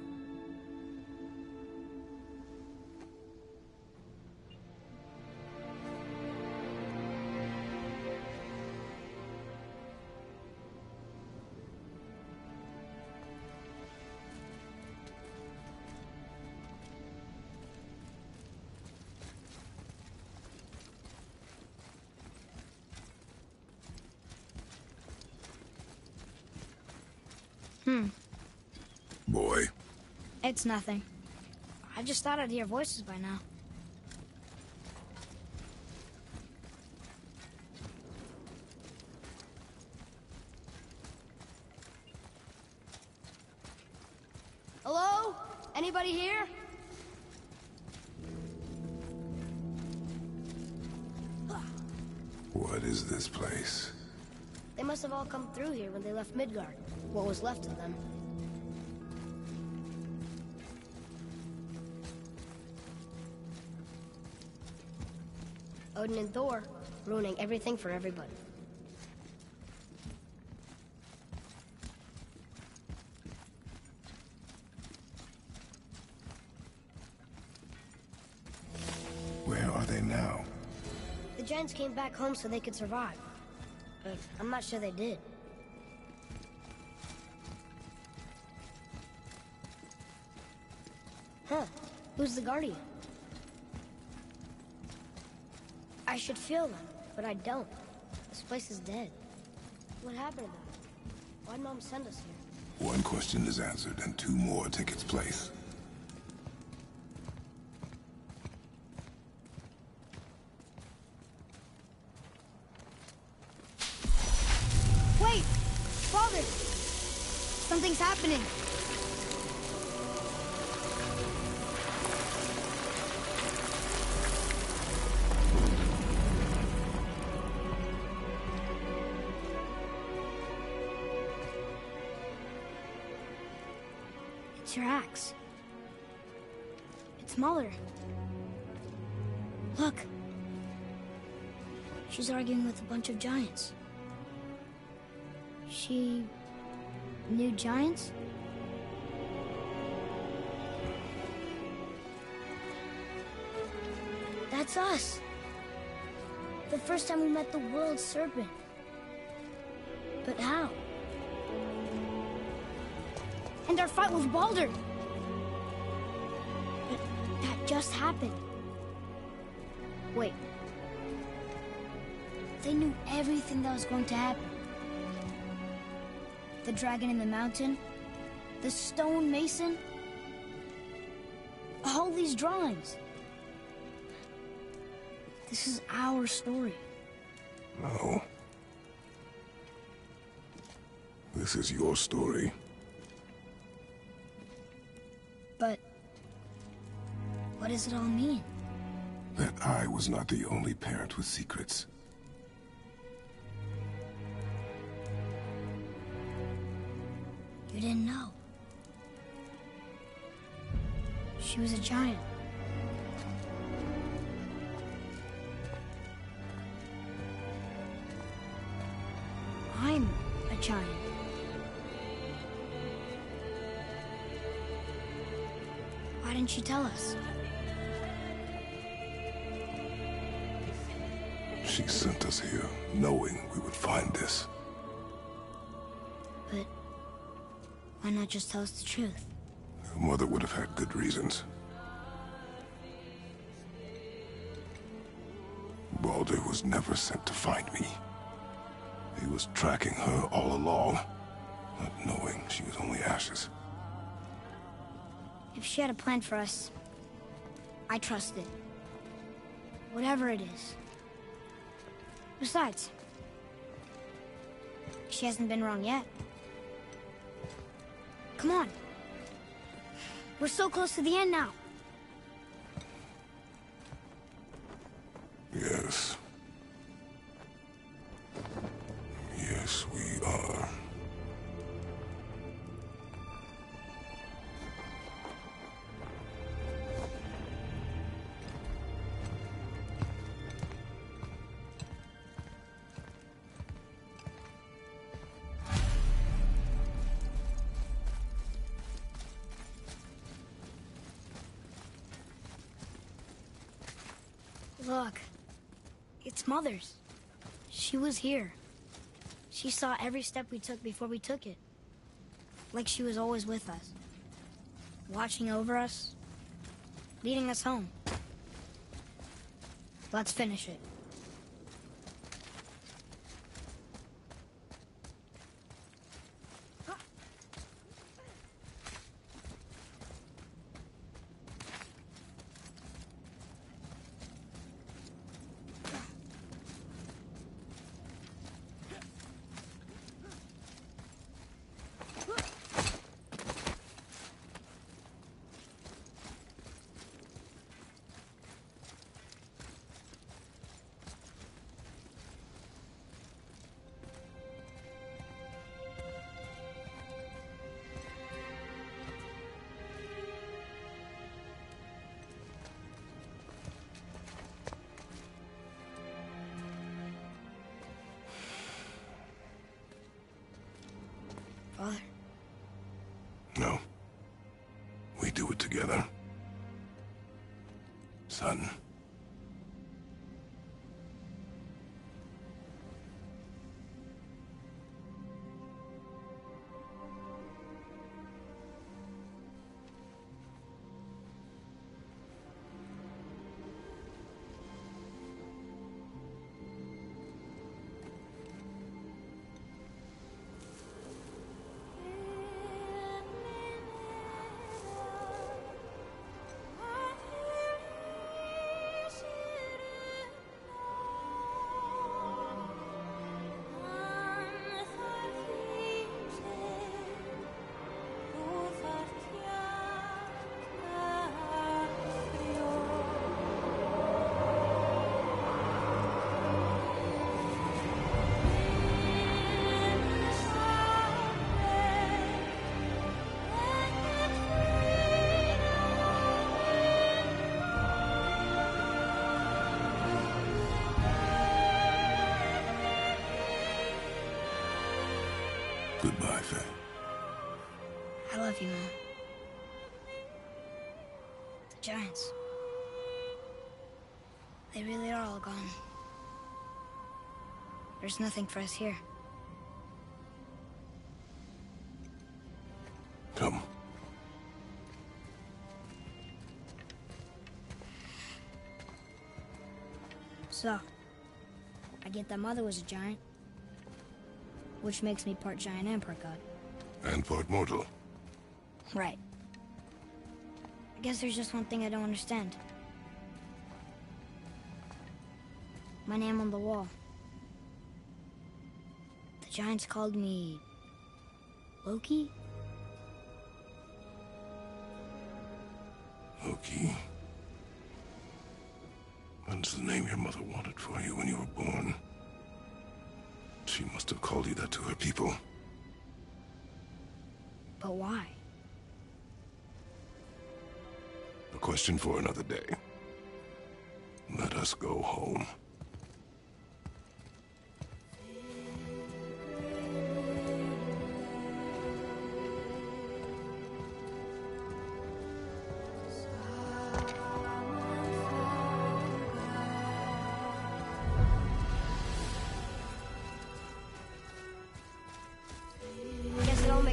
Boy. It's nothing. I just thought I'd hear voices by now. Hello? Anybody here? What is this place? They must have all come through here when they left Midgard. What was left of them. Odin and Thor, ruining everything for everybody. Where are they now? The giants came back home so they could survive. But I'm not sure they did. Huh. Who's the guardian? I should feel them, but I don't. This place is dead. What happened to them? Why'd Mom send us here? One question is answered, and two more take its place. Wait! Father! Something's happening. It's your axe. It's Mother. Look. She's arguing with a bunch of giants. She knew giants? That's us. The first time we met the world serpent. But how? And our fight with Baldur. But that just happened. Wait. They knew everything that was going to happen. The dragon in the mountain, the stone mason, all these drawings. This is our story. No. This is your story. But what does it all mean? That I was not the only parent with secrets. You didn't know. She was a giant. I'm a giant. Why didn't she tell us? She sent us here, knowing we would find this. But why not just tell us the truth? Your mother would have had good reasons. Baldur was never sent to find me. He was tracking her all along. not knowing she was only ashes. If she had a plan for us, I trust it. Whatever it is. Besides, she hasn't been wrong yet. Come on. We're so close to the end now. Yes. Yes, we are. Look. It's Mother's. She was here. She saw every step we took before we took it. Like she was always with us. Watching over us. Leading us home. Let's finish it. Father? No. We do it together. Son. Goodbye, Faye. I love you, Mom. The Giants. They really are all gone. There's nothing for us here. Come. So, I get that Mother was a giant, which makes me part giant and part god. And part mortal. Right. I guess there's just one thing I don't understand. My name on the wall. The Giants called me... Loki? Loki. That's the name your mother wanted for you when you were born. She must have called you that to her people. But why? A question for another day. Let us go home.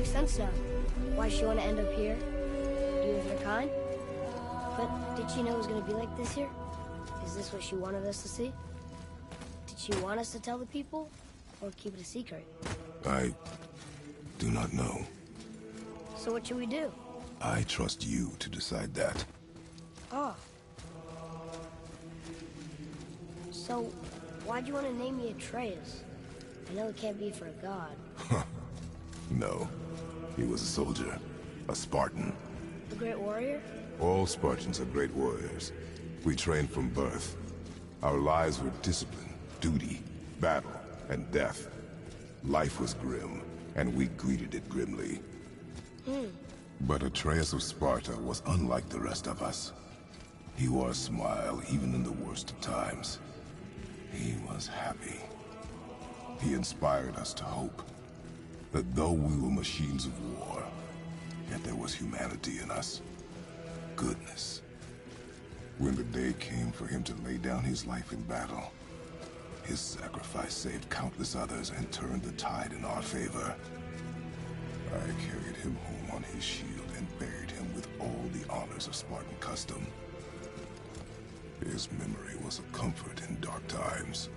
Sense now. Why she want to end up here? You with your kind? But did she know it was going to be like this here? Is this what she wanted us to see? Did she want us to tell the people? Or keep it a secret? I do not know. So what should we do? I trust you to decide that. Oh. So, why'd you want to name me Atreus? I know it can't be for a god. No. He was a soldier. A Spartan. A great warrior? All Spartans are great warriors. We trained from birth. Our lives were discipline, duty, battle, and death. Life was grim, and we greeted it grimly. But Atreus of Sparta was unlike the rest of us. He wore a smile even in the worst of times. He was happy. He inspired us to hope that though we were machines of war, yet there was humanity in us. Goodness. When the day came for him to lay down his life in battle, his sacrifice saved countless others and turned the tide in our favor. I carried him home on his shield and buried him with all the honors of Spartan custom. His memory was a comfort in dark times.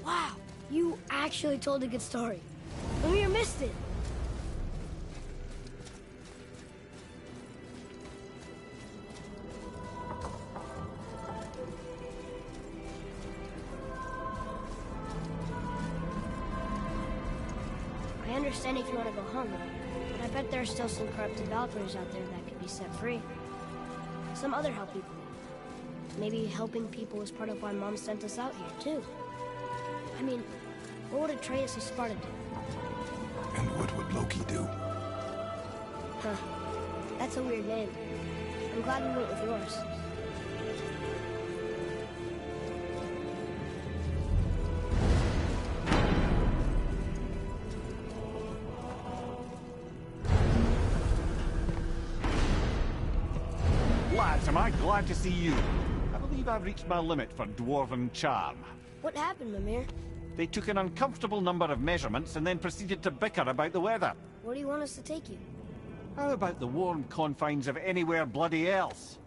Wow, you actually told a good story. Lemire missed it. I understand if you want to go home, but I bet there are still some corrupted Valkyries out there that could be set free. Some other help people need. Maybe helping people is part of why Mom sent us out here, too. I mean, what would Atreus of Sparta do? And what would Loki do? Huh. That's a weird name. I'm glad we went with yours. Lads, am I glad to see you. I believe I've reached my limit for dwarven charm. What happened, Mimir? They took an uncomfortable number of measurements and then proceeded to bicker about the weather. Where do you want us to take you? How about the warm confines of anywhere bloody else?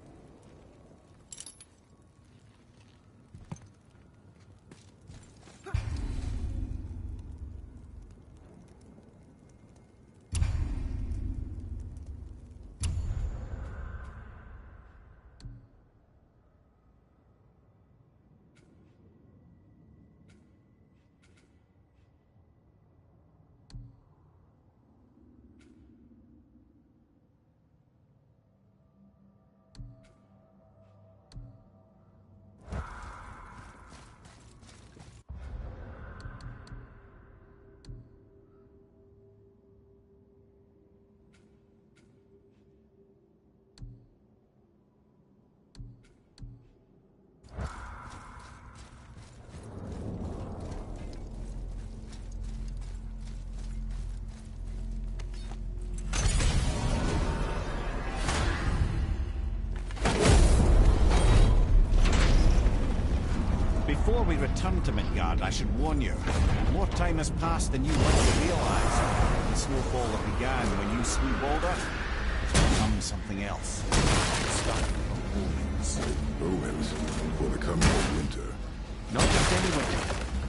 Before we return to Midgard, I should warn you. More time has passed than you once realized. The snowfall that began when you slew Balder has become something else. Stuff from Odin's. Omens for the coming of winter. Not just any winter,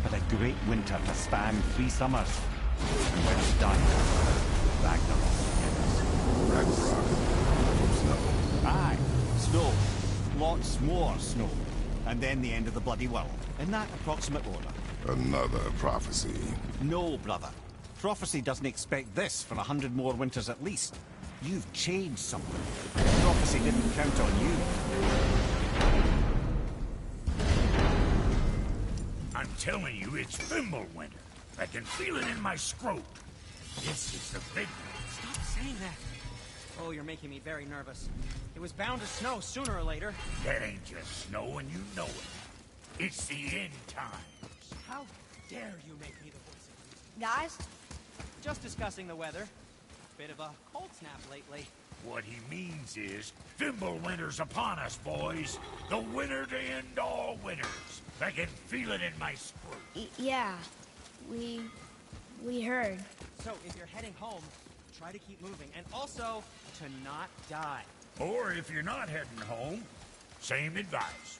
but a great winter to span 3 summers. And when it's done, Ragnarok begins. Ragnarok. Snow. Aye, snow. Lots more snow. And then the end of the bloody world, in that approximate order. Another prophecy. No, brother. Prophecy doesn't expect this for 100 more winters at least. You've changed something. Prophecy didn't count on you. I'm telling you, it's Fimbulwinter. I can feel it in my scrot. This is the big one. Stop saying that. Oh, you're making me very nervous. It was bound to snow sooner or later. That ain't just snow, and you know it. It's the end times. How dare you make me the voice of reason? Guys? Just discussing the weather. Bit of a cold snap lately. What he means is, Fimbulwinter's upon us, boys. The winter to end all winters. I can feel it in my scrot. Yeah. We heard. So, if you're heading home, try to keep moving, and also to not die. Or if you're not heading home, same advice.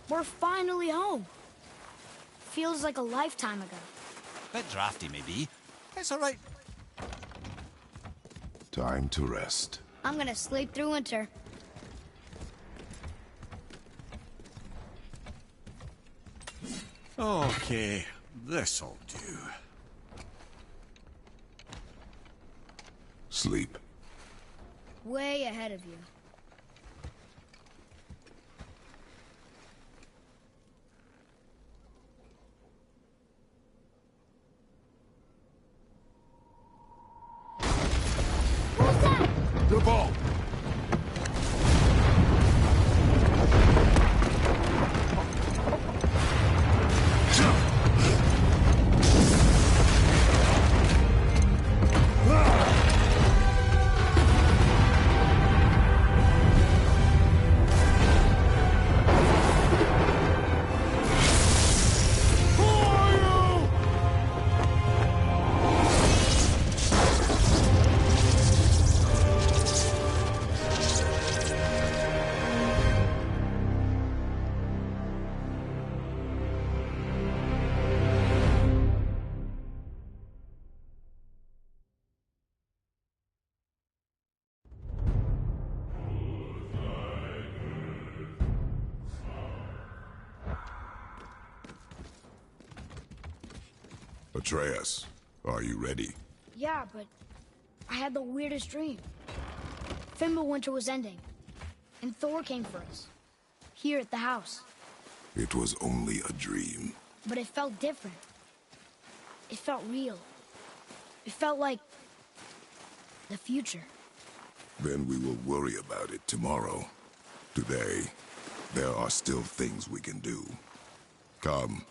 We're finally home. Feels like a lifetime ago. Bit drafty, maybe. It's all right. Time to rest. I'm gonna sleep through winter. Okay, this'll do. Sleep. Way ahead of you. The ball! Atreus, are you ready? Yeah, but I had the weirdest dream. Fimbulwinter was ending, and Thor came for us. Here at the house. It was only a dream. But it felt different. It felt real. It felt like the future. Then we will worry about it tomorrow. Today, there are still things we can do. Come.